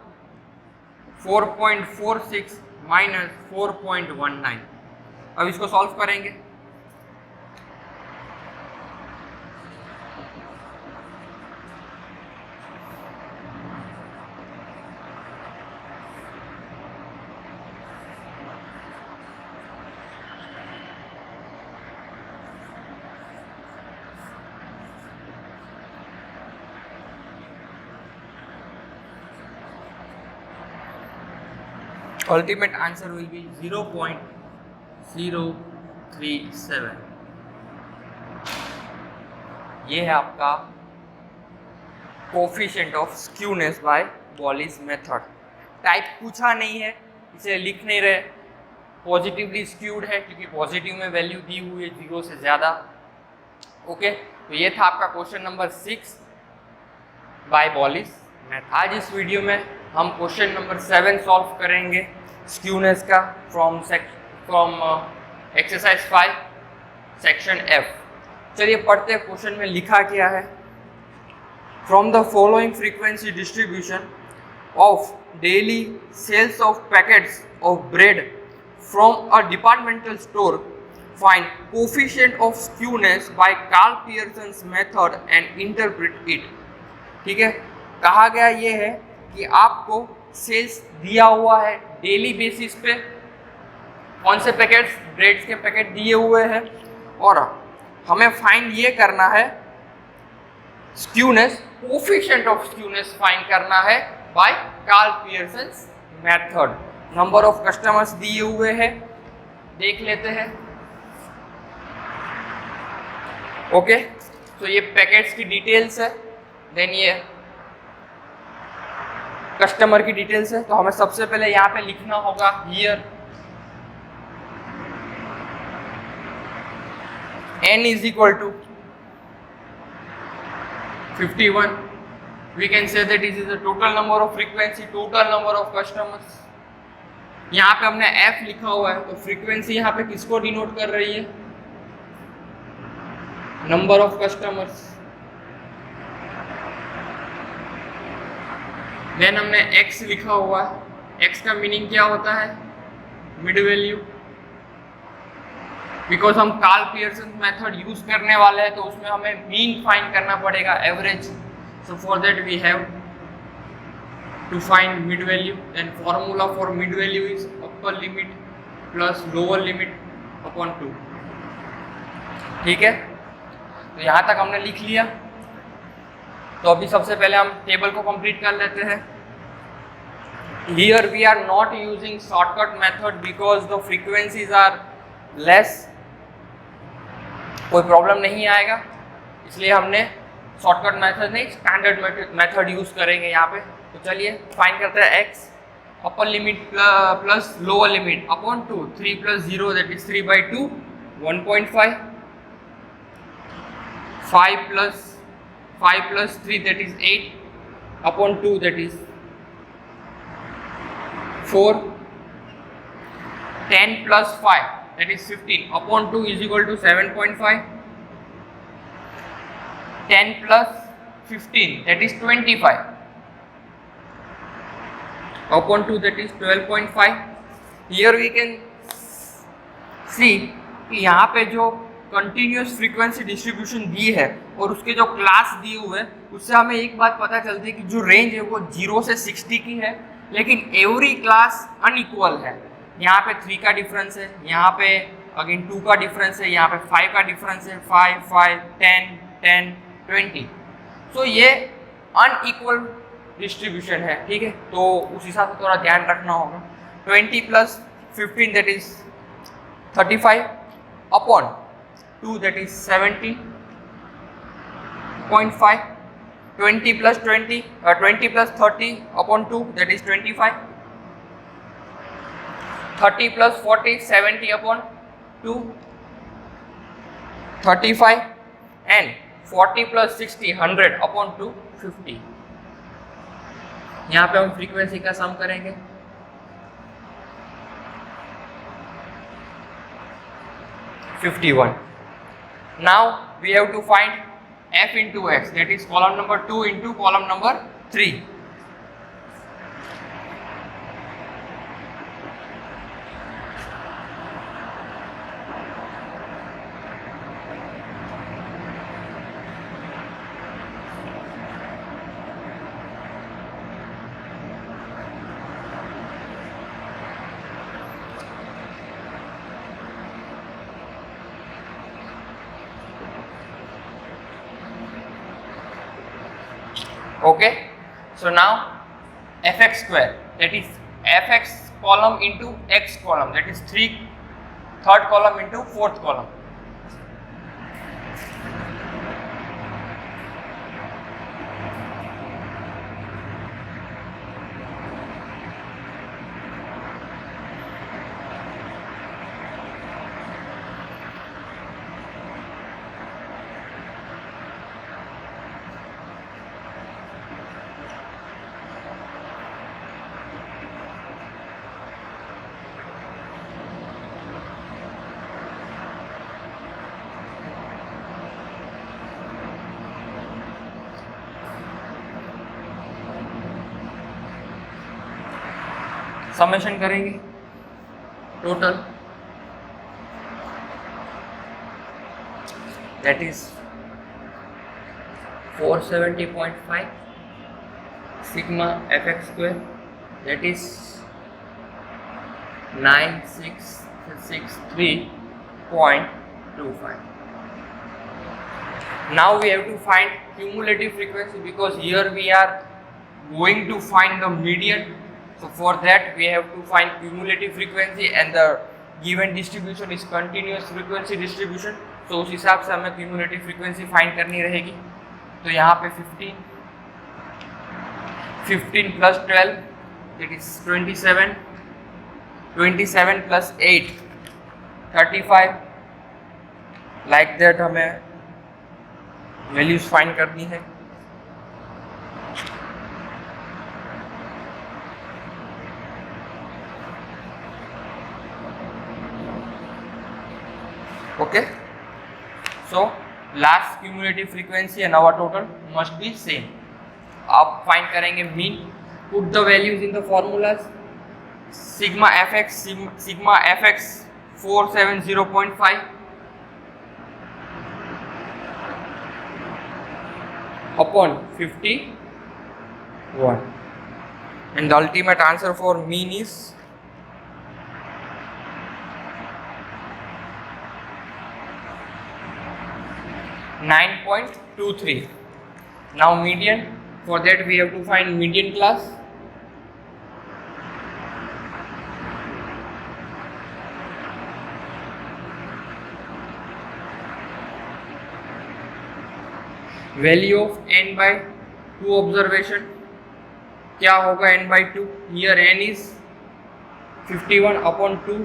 4.46 minus 4.19. अब इसको solve करेंगे। Ultimate answer will be 0.037. ये है आपका coefficient of skewness by Bowley's method. Type पूछा नहीं है, इसे लिख नहीं रहे। पॉजिटिवली स्क्यूड है क्योंकि पॉजिटिव में वैल्यू दी हुई है 0 से ज़्यादा। ओके, तो ये था आपका question number 6 by Bowley's method. आज इस वीडियो में हम क्वेश्चन नंबर 7 सॉल्व करेंगे स्क्यूनेस का फ्रॉम एक्सरसाइज 5 सेक्शन F। चलिए पढ़ते हैं क्वेश्चन में लिखा क्या है। From the following frequency distribution of daily sales of packets of bread from a departmental store find coefficient of skewness by Karl Pearson's method and interpret it. ठीक है, कहा गया ये है कि आपको सेल्स दिया हुआ है डेली बेसिस पे, कौन से पैकेट्स, ब्रेड्स के पैकेट दिए हुए हैं, और हमें फाइंड ये करना है skewness, coefficient of skewness find करना है by Karl Pearson's method. Number of customers दिए हुए हैं, देख लेते हैं। ओके, तो ये पैकेट्स की डिटेल्स है, देन ये कस्टमर की डिटेल्स है। तो हमें सबसे पहले यहाँ पे लिखना होगा here n is equal to 51. We can say that this is the total number of frequency, total number of customers. यहाँ पे हमने f लिखा हुआ है, तो फ्रीक्वेंसी यहाँ पे किसको डिनोट कर रही है? Number of customers. देन हमने x लिखा हुआ है, x का मीनिंग क्या होता है? Mid value. बिकॉज हम कार्ल पियर्सन मेथड यूज करने वाले हैं तो उसमें हमें मीन फाइंड करना पड़ेगा, average. So for that we have to find mid value, and formula for mid value is upper limit plus lower limit upon 2। ठीक है, तो यहाँ तक हमने लिख लिया। तो अभी सबसे पहले हम टेबल को कंप्लीट कर लेते हैं। Here we are not using shortcut method because the frequencies are less, कोई प्रॉब्लम नहीं आएगा, इसलिए हमने शॉर्टकट मेथड नहीं स्टैंडर्ड मेथड यूज करेंगे यहाँ पे। तो चलिए फाइंड करते हैं x, upper limit plus lower limit upon 2, 3 plus 0 that is 3/2, 1.5, 5 plus 3 that is 8 upon 2 that is 4, 10 plus 5 that is 15 upon 2 is equal to 7.5, 10 plus 15 that is 25 upon 2 that is 12.5. here we can see कि यहाँ पे जो continuous frequency distribution दी है और उसके जो class दिए हुए हैं उससे हमें एक बात पता चलती है कि जो रेंज है वो 0 से 60 की है, लेकिन एवरी क्लास अनइक्वल है। यहाँ पे 3 का डिफरेंस है, यहाँ पे अगेन 2 का डिफरेंस है, यहाँ पे 5 का डिफरेंस है, 5 5 10 10 20। सो ये अनइक्वल डिस्ट्रीब्यूशन है, ठीक है, तो उस हिसाब से थोड़ा ध्यान रखना होगा। 20 plus 15 that is 35 upon 2 that is 17.5, 20 plus 20 20 plus 30 upon 2 that is 25, 30 plus 40 70 upon 2 35 and 40 plus 60 100 upon 2 50। यहाँ पे हम फ्रीक्वेंसी का सम करेंगे। Now we have to find f into x, that is column number 2 into column number 3. Okay, so now fx square, that is fx column into x column, that is third column into fourth column. Summation करेंगे total, that is 470.5 sigma fx square, that is 9663.25. Now we have to find cumulative frequency because here we are going to find the median. So for that we have to find cumulative frequency and the given distribution is continuous frequency distribution. So उस हिसाब से हमें cumulative frequency find करनी रहेगी। तो यहाँ पे 15 plus 12 that is 27, 27 plus 8 35, like that हमें values find करनी है। Okay, so last cumulative frequency and our total must be same. आप find करेंगे mean, put the values in the formulas. Sigma fx 470.5 upon 51, and the ultimate answer for mean is 9.23. Now median, for that we have to find median class. Value of n by 2 observation, क्या होगा n by 2? Here n is 51 upon 2.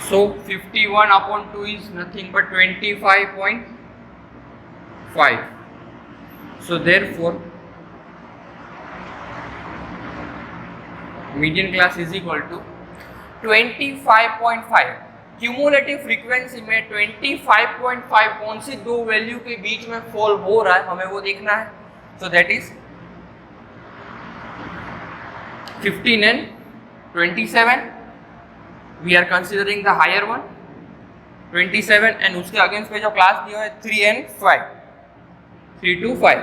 So 51 upon 2 is nothing but 25.5. So therefore median class is equal to 25.5. Cumulative frequency में 25.5 कौन सी दो value के बीच में fall हो रहा है हमें वो देखना है। So that is 15 and 27. We are considering the higher one 27 and उसके अगेंस्ट पे जो क्लास दिया है 3 and 5, 3 to 5.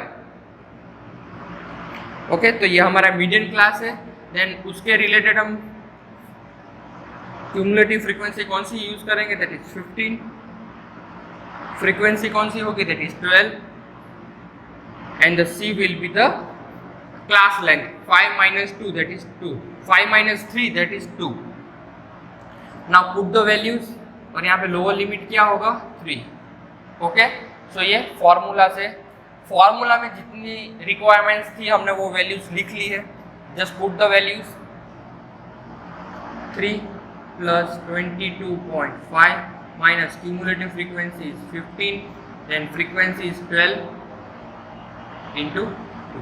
ओके, तो ये हमारा मीडियन क्लास है। देन उसके रिलेटेड हम क्यूमुलेटिव फ्रीक्वेंसी कौन सी यूज करेंगे, दैट इज 15। फ्रीक्वेंसी कौन सी होगी, that is 12, and the C will be the class length 5 minus 2 that is 2, 5 minus 3 that is 2. now put the values, और यहाँ पे लोअर लिमिट क्या होगा 3। ओके, सो ये फॉर्मूला से, फॉर्मूला में जितनी रिक्वायरमेंट्स थी हमने वो वैल्यूज लिख ली है। Just put the values 3 plus 22.5 minus cumulative frequency is 15, then frequency is 12 into 2।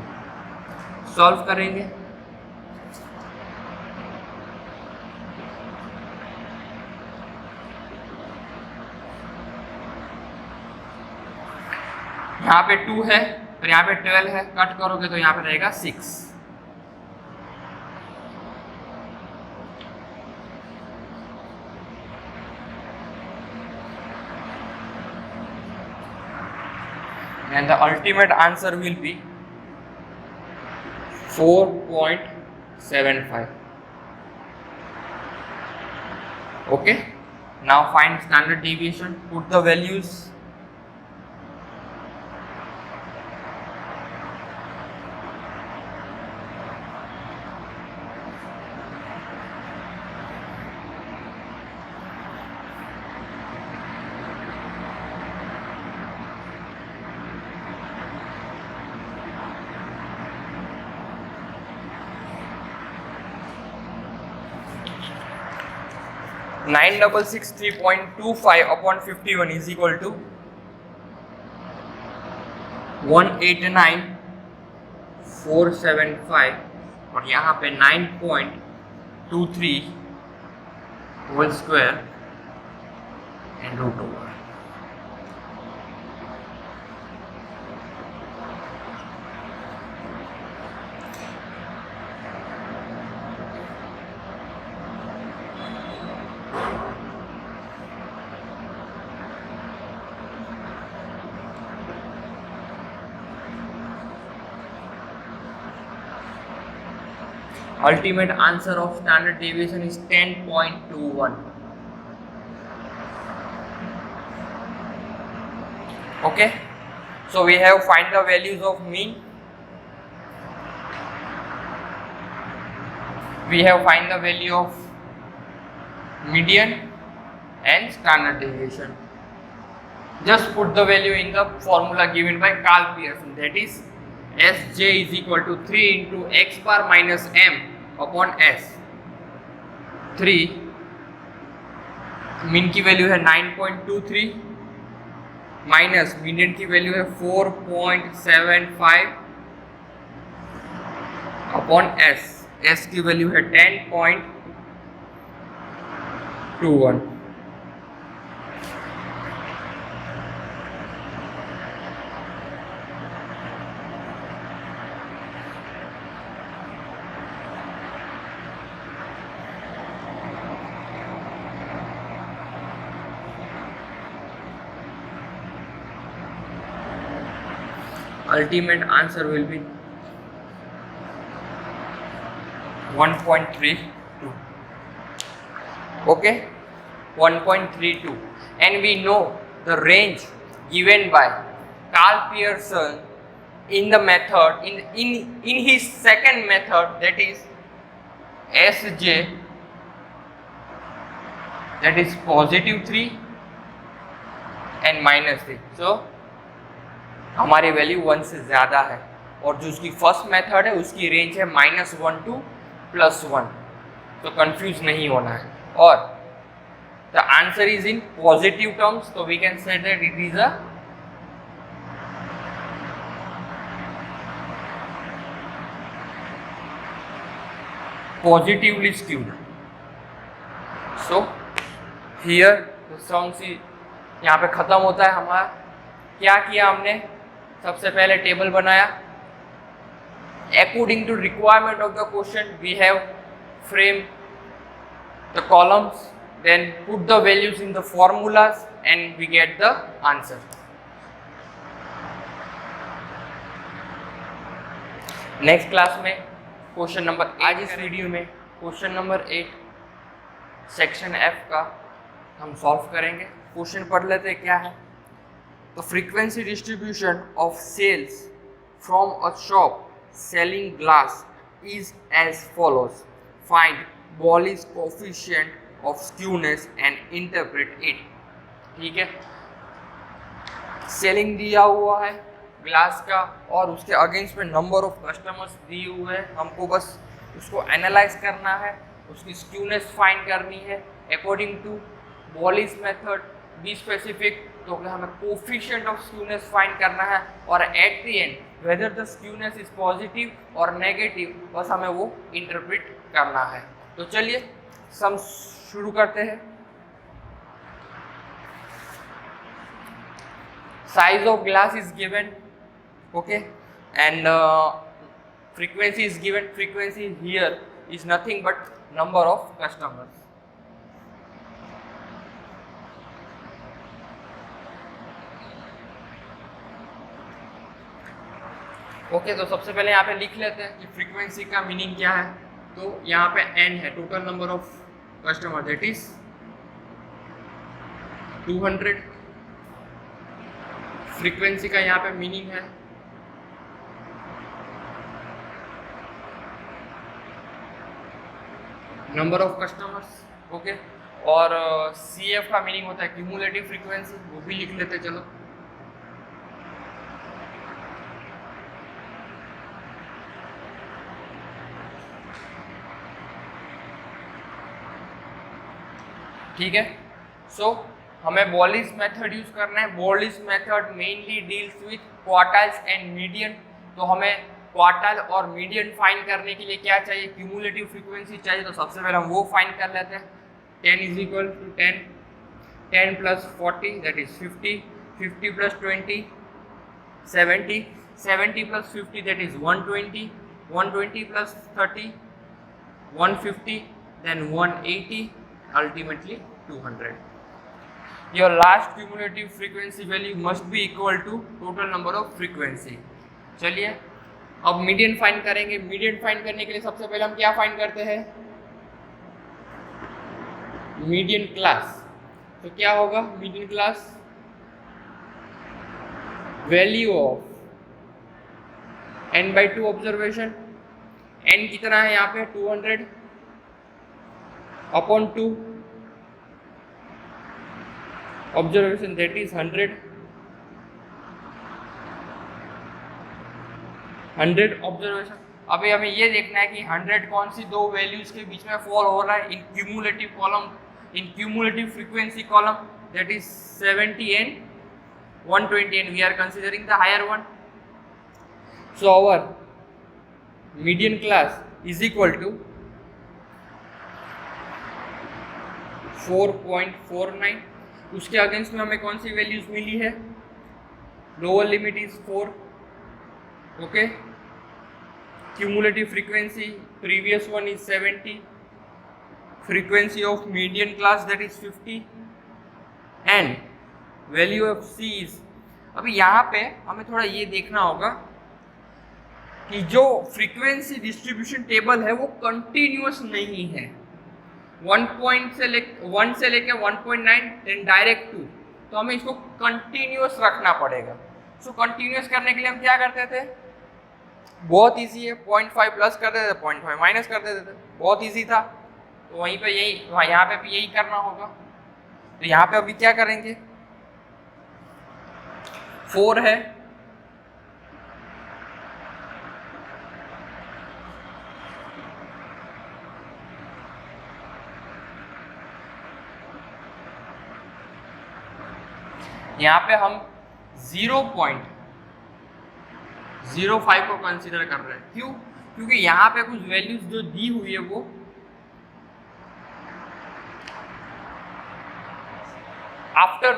Solve करेंगे। यहाँ पे 2 है और यहाँ पे 12 है, कट करोगे तो यहाँ पे रहेगा 6। and the ultimate answer will be 4.75. okay, now find standard deviation, put the values. Nine 9663.25 upon 51 is equal to 189,475, और यहाँ पे 9.23 whole square and root over. Ultimate answer of standard deviation is 10.21. okay, so we have find the values of mean, we have find the value of median and standard deviation. Just put the value in the formula given by Carl Pearson, that is Sj is equal to 3 into x bar minus m upon s। 3 mean की value है 9.23 minus median की value है 4.75 upon s, s की value है 10.21। ultimate answer will be 1.32. okay, 1.32, and we know the range given by Carl Pearson in the method in his second method, that is Sj, that is +3 and -3। so हमारी value 1 से ज़्यादा है, और जो उसकी first method है उसकी range है -1 to +1, तो कंफ्यूज नहीं होना है। और the answer is in positive terms, तो we can say that it is a positively skewed. So here the sum see यहाँ पे ख़त्म होता है हमारा। क्या किया हमने, सबसे पहले टेबल बनाया, according to requirement of the question we have frame the columns, then put the values in the formulas and we get the answer. Next class में क्वेश्चन नंबर, आज इस वीडियो में क्वेश्चन नंबर 8 सेक्शन F का हम solve करेंगे। Question पढ़ लेते हैं क्या है। तो frequency distribution of sales from a shop selling glass is as follows, find Bolli's coefficient of skewness and interpret it. ठीक है, सेलिंग दिया हुआ है ग्लास का और उसके अगेंस्ट में नंबर ऑफ कस्टमर्स दिए हुए हैं, हमको बस उसको एनालाइज करना है, उसकी स्क्यूनेस फाइंड करनी है according to Bolli's method. Be specific, तो हमें कोफिशिएंट ऑफ स्क्यूनेस फाइंड करना है और at the end whether the skewness is positive और नेगेटिव, बस हमें वो इंटरप्रेट करना है। तो चलिए सम शुरू करते हैं। Size of glass is given, okay, and frequency is given. Frequency here is nothing but number of customers. Okay, तो सबसे पहले यहाँ पे लिख लेते हैं कि फ्रीक्वेंसी का मीनिंग क्या है। तो यहाँ पे n है, total number of customer, that is 200। Frequency का यहाँ पे मीनिंग है नंबर ऑफ कस्टमर्स, ओके। और CF का मीनिंग होता है क्यूमुलेटिव फ्रीक्वेंसी, वो भी लिख लेते चलो। ठीक है, सो हमें Bolli's मेथड यूज करना है। Bolli's method mainly deals with quartiles and median. तो हमें क्वार्टाइल और मीडियन फाइंड करने के लिए क्या चाहिए, क्यूमुलेटिव फ्रीक्वेंसी चाहिए। तो सबसे पहले हम वो फाइंड कर लेते हैं। 10 is equal to 10, 10 plus 40 that is 50, 50 plus 20 70, 70 plus 50 that is 120, 120 plus 30 150, then 180, ultimately 200. Your last cumulative frequency value must be equal to total number of frequency. चलिए अब मीडियन फाइंड करेंगे। मीडियन फाइंड करने के लिए सबसे पहले हम क्या फाइंड करते हैं, मीडियन क्लास। तो क्या होगा median class, value of n/2 observation. n कितना है यहाँ पे 200 upon 2 observation that is 100 observation. अभी हमें ये देखना है कि 100 कौन सी दो वैल्यूज के बीच में फॉल हो रहा है in cumulative column, in cumulative frequency column that is 70 and 120 and we are considering the higher one. So our median class is equal to 4.49। उसके अगेंस्ट में हमें कौन सी वैल्यूज मिली है, lower limit is 4, okay. Cumulative frequency previous one is 70, frequency of median class that is 50 and value of C is. अभी यहाँ पे हमें थोड़ा ये देखना होगा कि जो फ्रीक्वेंसी डिस्ट्रीब्यूशन टेबल है वो कंटिन्यूअस नहीं है। 1 से लेके 1.9 देन डायरेक्ट 2, तो हमें इसको कंटिन्यूअस रखना पड़ेगा। सो कंटिन्यूअस करने के लिए हम क्या करते थे, बहुत इजी है, 0.5 प्लस कर देते थे, 0.5 माइनस कर देते थे, बहुत इजी था। तो वहीं पे यही, यहाँ पे भी यही करना होगा। तो यहाँ पे अभी क्या करेंगे, 4 है, यहाँ पे हम 0.05 को कंसीडर कर रहे हैं। क्यों, क्योंकि यहाँ पे कुछ वैल्यूज जो दी हुई है वो आफ्टर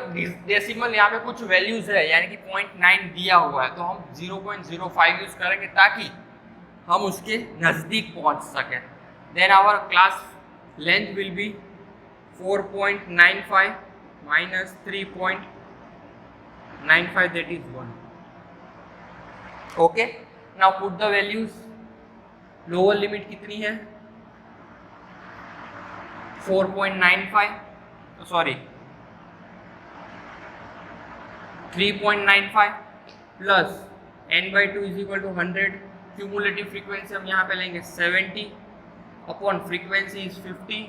डेसिमल यहाँ पे कुछ वैल्यूज है, यानी कि 0.9 दिया हुआ है, तो हम 0.05 यूज करेंगे ताकि हम उसके नजदीक पहुंच सकें। Then our class length will be 4.95 minus 3.95, that is 1. Okay, now put the values. Lower limit कितनी है 4.95 sorry 3.95 plus n/2 is equal to 100। Cumulative frequency हम यहाँ पे लेंगे 70 upon frequency is 50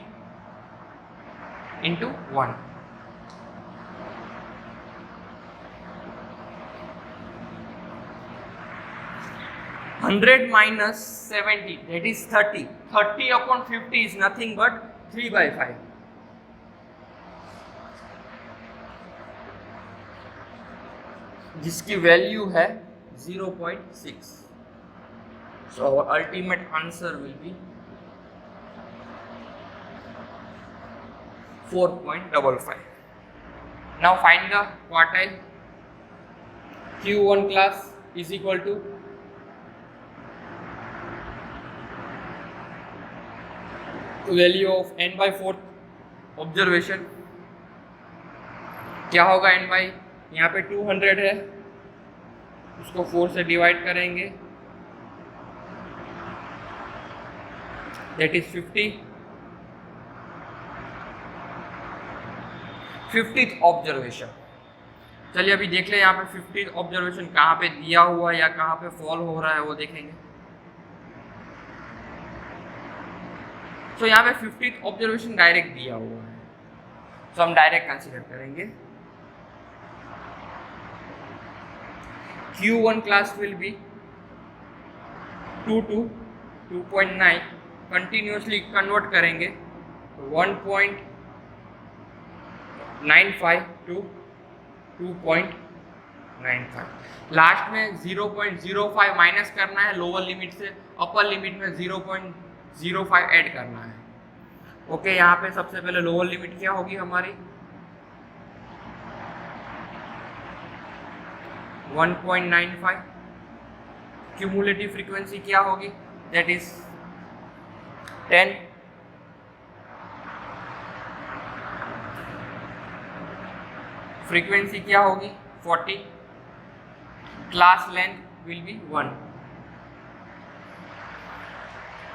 into 1। Hundred minus 70 that is 30। 30 upon 50 is nothing but 3/5। जिसकी value है 0.6। So our ultimate answer will be 4.55। Now find the quartile। Q1 class is equal to value of n/4 observation. क्या होगा n by, यहाँ पे 200 है, उसको 4 से divide करेंगे, दैट इज 50th ऑब्जर्वेशन। चलिए अभी देख ले यहाँ पे 50th ऑब्जर्वेशन कहाँ पे दिया हुआ है या कहाँ पे फॉल हो रहा है वो देखेंगे। तो यहाँ पे 50th ऑब्जर्वेशन डायरेक्ट दिया हुआ है, तो हम डायरेक्ट कंसीडर करेंगे। Q1 class will be 2 to 2.9, continuously convert करेंगे 1.95 to 2.95। लास्ट में 0.05 माइनस करना है लोअर लिमिट से, अपर लिमिट में 0.05 ऐड करना है। ओके, यहाँ पे सबसे पहले लोअर लिमिट क्या होगी हमारी 1.95। क्यूमुलेटिव फ्रीक्वेंसी क्या होगी दैट इज 10। फ्रीक्वेंसी क्या होगी 40। Class length will B 1।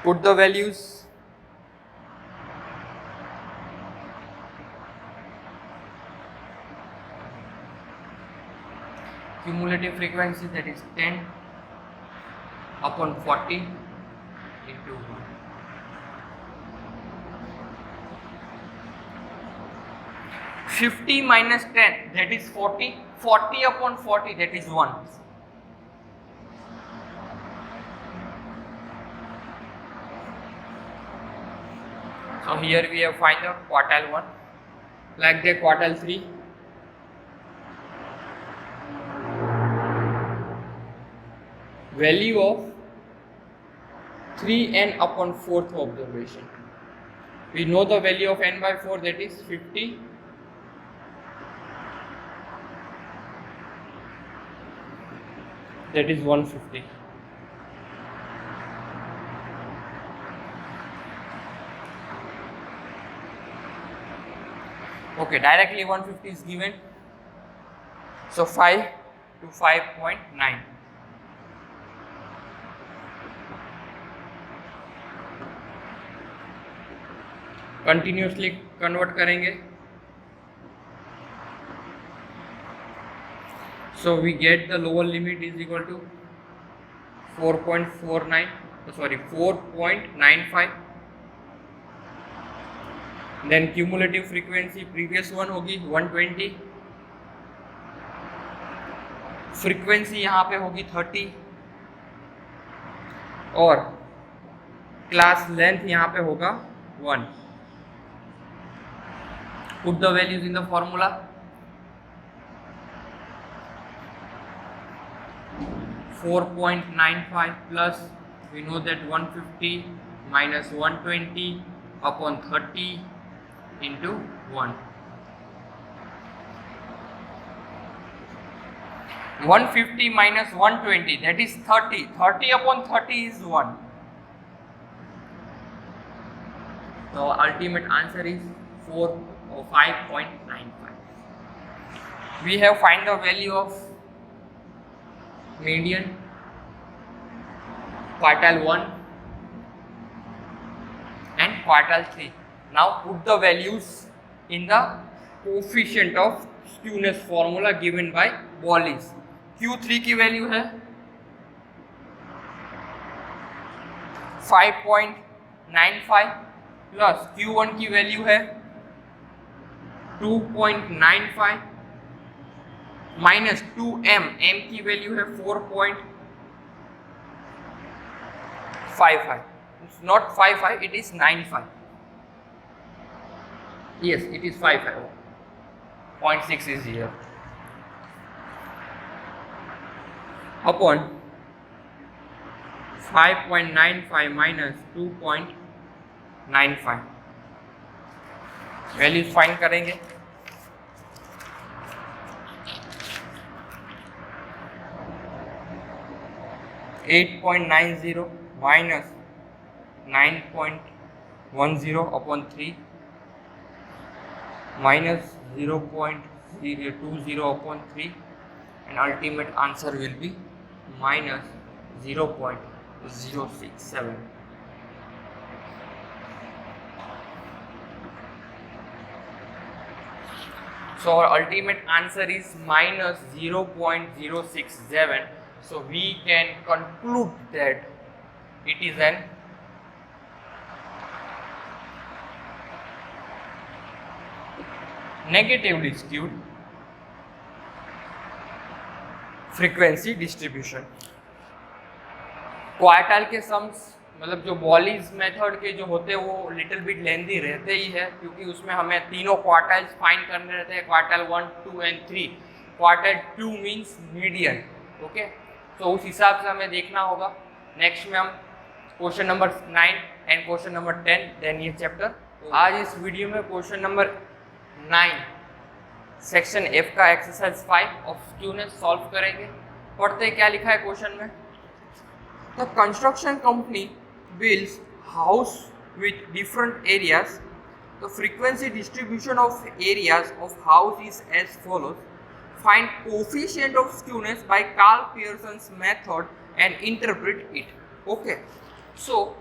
Put the values. Cumulative frequency that is 10 upon 40 into 1। $50 minus 10 that is 40। 40 upon 40 that is 1। So here we have find the quartile 1, like the quartile 3। Value of 3n upon 4th observation। We know the value of n/4 that is 50। That is 150। Okay, directly 150 is given, so 5 to 5.9। Continuously convert करेंगे, so we get the lower limit is equal to 4.95। then cumulative frequency previous one होगी 120, frequency यहाँ पे होगी 30 और class length यहाँ पे होगा 1। put the values in the formula। 4.95 plus we know that 150 minus 120 upon 30 into 1। 150 minus 120 that is 30। 30 upon 30 is 1। So ultimate answer is 4 or 5.95। We have find the value of median, quartile 1 and quartile 3. Now put the values in the coefficient of skewness formula given by Wallis. Q3 की value है 5.95 plus Q1 की value है 2.95 minus 2m, m की value है 4.55. It's not 55, it is 95. Yes, it is 55. 0.6 is here. Upon 5.95 minus 2.95. Values find करेंगे. (8.90) minus 9.10 upon 3 minus 0.020 upon 3, and ultimate answer will be minus 0.067. So our ultimate answer is minus 0.067. So we can conclude that it is an negatively skewed frequency distribution. Quartile के sums मतलब जो वॉलिस method के जो होते हैं वो little bit लेंदी रहते ही है, क्योंकि उसमें हमें तीनों क्वार्टाइल्स फाइंड करने रहते हैं, quartile 1, 2 and 3. Quartile 2 means median. Okay, तो उस हिसाब से हमें देखना होगा. नेक्स्ट में हम question number 9 and question number 10 then ये चैप्टर. आज इस वीडियो में क्वेश्चन नंबर 9 सेक्शन F का एक्सरसाइज 5 ऑफ स्क्यूनेस सॉल्व करेंगे. पढ़ते क्या लिखा है क्वेश्चन में. The construction company builds house with different areas. The frequency distribution of areas of house is as follows. Find coefficient of skewness by Carl Pearson's method and interpret it. Okay. So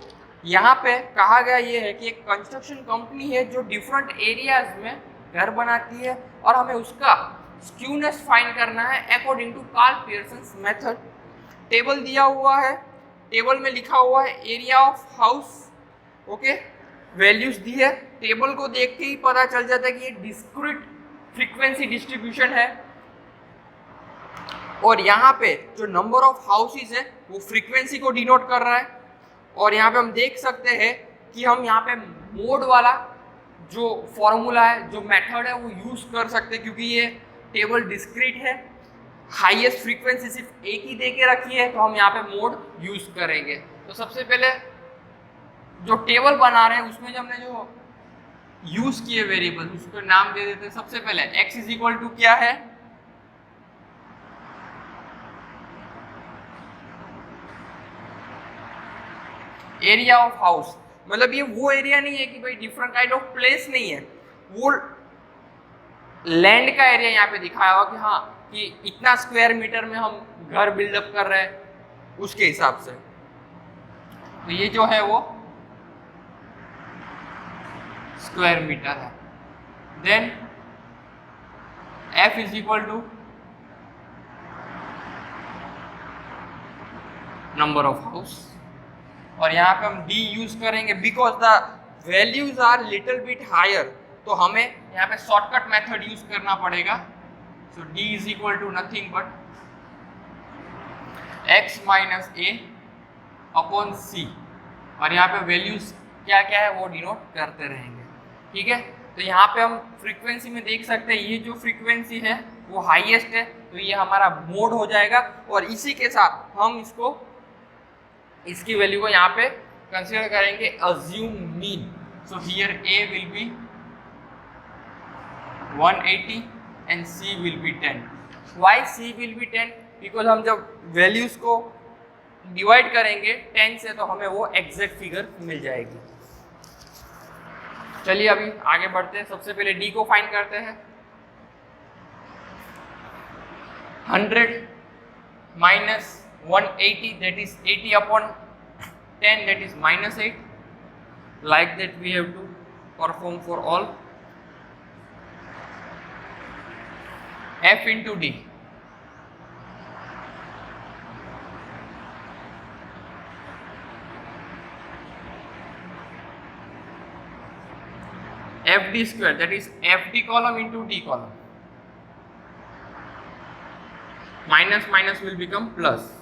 यहाँ पे कहा गया ये है कि एक construction company है जो डिफरेंट एरियाज में घर बनाती है और हमें उसका स्क्यूनेस फाइंड करना है according to Karl Pearson's method. Table दिया हुआ है, टेबल में लिखा हुआ है area of house. Okay, values दी है. टेबल को देख के ही पता चल जाता है कि ये डिस्क्रीट फ्रीक्वेंसी डिस्ट्रीब्यूशन है और यहाँ पे जो नंबर ऑफ हाउसेस है वो फ्रीक्वेंसी को डिनोट कर रहा है. और यहाँ पे हम देख सकते हैं कि हम यहाँ पे मोड वाला जो फॉर्मूला है, जो मेथड है, वो यूज कर सकते हैं, क्योंकि ये टेबल डिस्क्रीट है. हाईएस्ट फ्रीक्वेंसी सिर्फ एक ही दे के रखी है, तो हम यहाँ पे मोड यूज करेंगे. तो सबसे पहले जो टेबल बना रहे हैं उसमें जो हमने जो यूज किए वेरिएबल उसको नाम दे देते हैं. सबसे पहले x इज इक्वल टू क्या है, एरिया ऑफ हाउस. मतलब ये वो एरिया नहीं है कि भाई डिफरेंट काइंड ऑफ प्लेस नहीं है, वो लैंड का एरिया यहाँ पे दिखाया हुआ कि हाँ कि इतना स्क्वायर मीटर में हम घर बिल्डअप कर रहे हैं उसके हिसाब से. तो ये जो है वो स्क्वायर मीटर है. Then F is equal to number of house और यहाँ पे हम D यूज करेंगे because the values are little bit higher. तो हमें यहाँ पे शॉर्टकट मेथड यूज करना पड़ेगा. So D is equal to nothing but x minus a upon c. और यहाँ पे वैल्यूज क्या क्या है वो डिनोट करते रहेंगे. ठीक है, तो यहाँ पे हम फ्रीक्वेंसी में देख सकते हैं ये जो फ्रीक्वेंसी है वो हाईएस्ट है, तो ये हमारा मोड हो जाएगा. और इसी के साथ हम इसकी वैल्यू को यहाँ पे कंसीडर करेंगे assume mean. So here a will be 180 and c will be 10. Why c will be 10? Because हम जब वैल्यूज को डिवाइड करेंगे 10 से तो हमें वो एग्जैक्ट फिगर मिल जाएगी. चलिए अभी आगे बढ़ते हैं. सबसे पहले d को फाइंड करते हैं. 100 minus 180 that is 80 upon 10 that is minus 8 like that we have to perform for all. F into D. FD square, that is FD column into D column. Minus minus will become plus.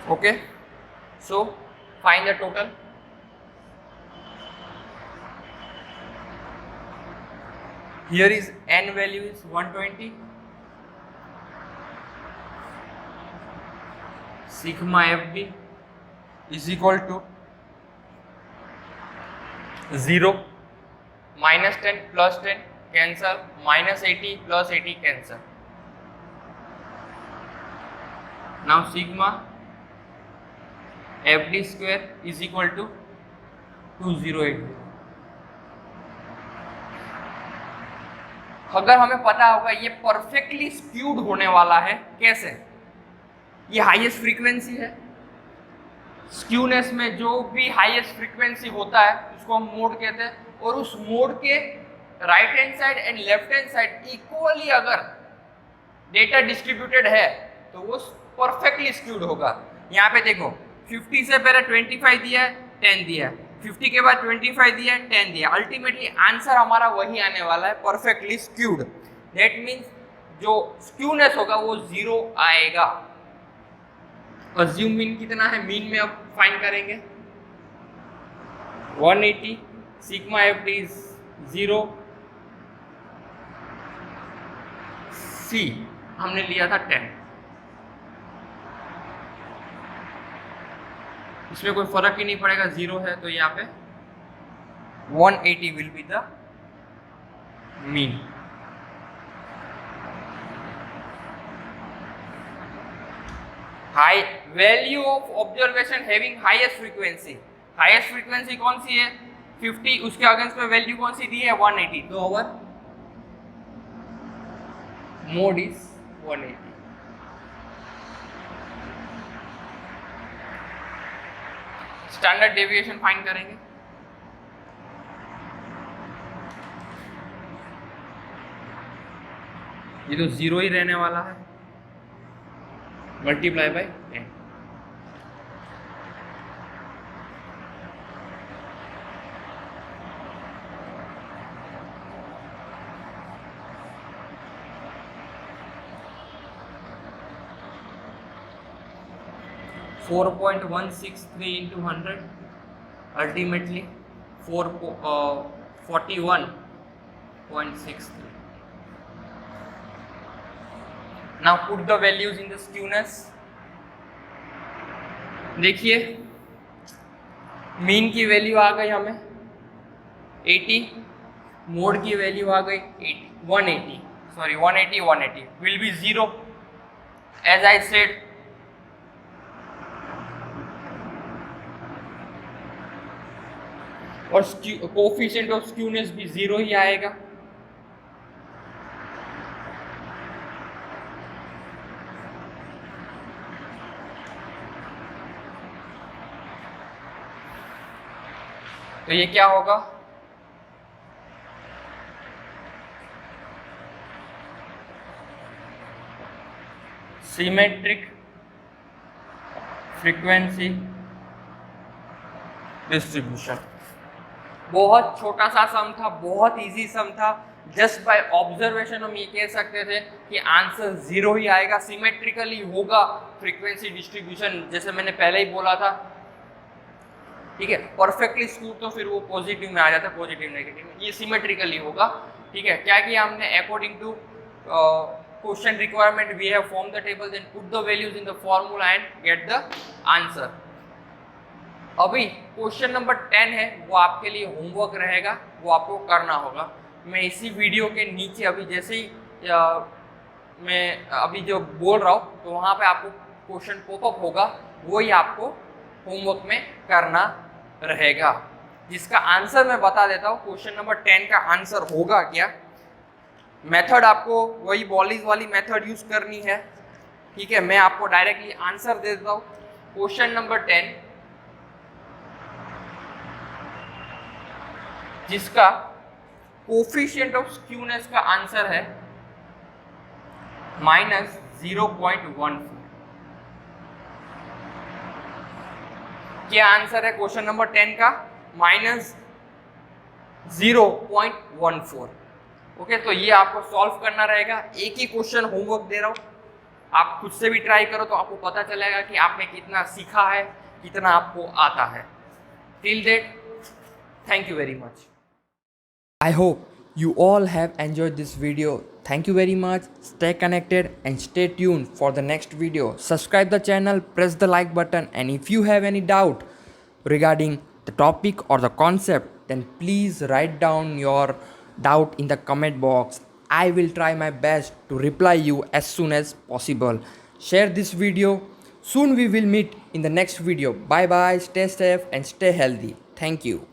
Okay, so find the total. Here is n value is 120. Sigma FD is equal to 0, minus 10 plus 10 cancel, minus 80 plus 80 cancel. Now sigma FD square is equal to 2080. अगर हमें पता होगा ये perfectly skewed होने वाला है, कैसे? ये हाईएस्ट फ्रीक्वेंसी है, स्क्यूनेस में जो भी हाईएस्ट फ्रीक्वेंसी होता है उसको हम मोड कहते हैं, और उस मोड के right hand side and left hand side equally अगर डेटा डिस्ट्रीब्यूटेड है तो वो परफेक्टली स्क्यूड होगा। यहाँ पे देखो 50 से पहले 25 दिया है, 10 दिया है, 50 के बाद 25 दिया है, 10 दिया है। अल्टीमेटली आंसर हमारा वही आने वाला है, परफेक्टली स्क्यूड। दैट मीन्स जो स्क्यूनेस होगा वो 0 आएगा। अज्यूम मीन कितना है, मीन में अब फाइंड करेंगे 180, सिग्मा एफडी इज 0, सी हमने लिया था 10। इसमें कोई फर्क ही नहीं पड़ेगा, 0 है तो यहाँ पे 180 will be the mean. High value of observation having highest frequency, highest frequency कौन सी है 50, उसके अगेंस्ट में वैल्यू कौन सी दी है 180, तो over mode is 180। Standard deviation find करेंगे। ये तो 0 ही रहने वाला है, multiply by 10। Four 4.163 into 100, ultimately 41.63. Now put the values in the skewness. देखिए मीन की वैल्यू आ गई हमें 80, मोड की वैल्यू आ गई 180 will be 0 as I said। और कोफिशिएंट ऑफ स्क्यूनेस भी 0 ही आएगा। तो ये क्या होगा, सिमेट्रिक फ्रीक्वेंसी डिस्ट्रीब्यूशन। बहुत छोटा सा सम था, बहुत इजी सम था। जस्ट बाय ऑब्जर्वेशन हम ये कह सकते थे कि आंसर 0 ही आएगा, सिमेट्रिकली होगा फ्रीक्वेंसी डिस्ट्रीब्यूशन, जैसे मैंने पहले ही बोला था। ठीक है, परफेक्टली स्क्यूड तो फिर वो पॉजिटिव में आ जाता है, पॉजिटिव नेगेटिव में, ये सिमेट्रिकली होगा। ठीक है, क्या किया हमने, according to question requirement we have form the table, then put the values in the formula and get the answer. अभी क्वेश्चन नंबर 10 है, वो आपके लिए होमवर्क रहेगा, वो आपको करना होगा। मैं इसी वीडियो के नीचे अभी जैसे ही मैं अभी जो बोल रहा हूँ तो वहाँ पे आपको क्वेश्चन पॉपअप होगा, वो ही आपको होमवर्क में करना रहेगा, जिसका आंसर मैं बता देता हूँ। क्वेश्चन नंबर 10 का आंसर होगा क्या, मेथड आपको वही बॉलीज वाली मेथड यूज करनी है, ठीक है। मैं आपको डायरेक्टली आंसर दे देता हूँ। क्वेश्चन नंबर 10 जिसका कोफिशिएंट ऑफ स्क्यूनेस का आंसर है -0.14। क्या आंसर है क्वेश्चन नंबर 10 का? -0.14। ओके, तो ये आपको सॉल्व करना रहेगा। एक ही क्वेश्चन होमवर्क दे रहा हूँ, आप खुद से भी ट्राई करो तो आपको पता चलेगा कि आपने कितना सीखा है, कितना आपको आता है। Till that, thank you very much. I hope you all have enjoyed this video. Thank you very much. Stay connected and stay tuned for the next video. Subscribe the channel, press the like button, and if you have any doubt regarding the topic or the concept, then please write down your doubt in the comment box. I will try my best to reply you as soon as possible. Share this video. Soon we will meet in the next video. Bye bye. Stay safe and stay healthy. Thank you.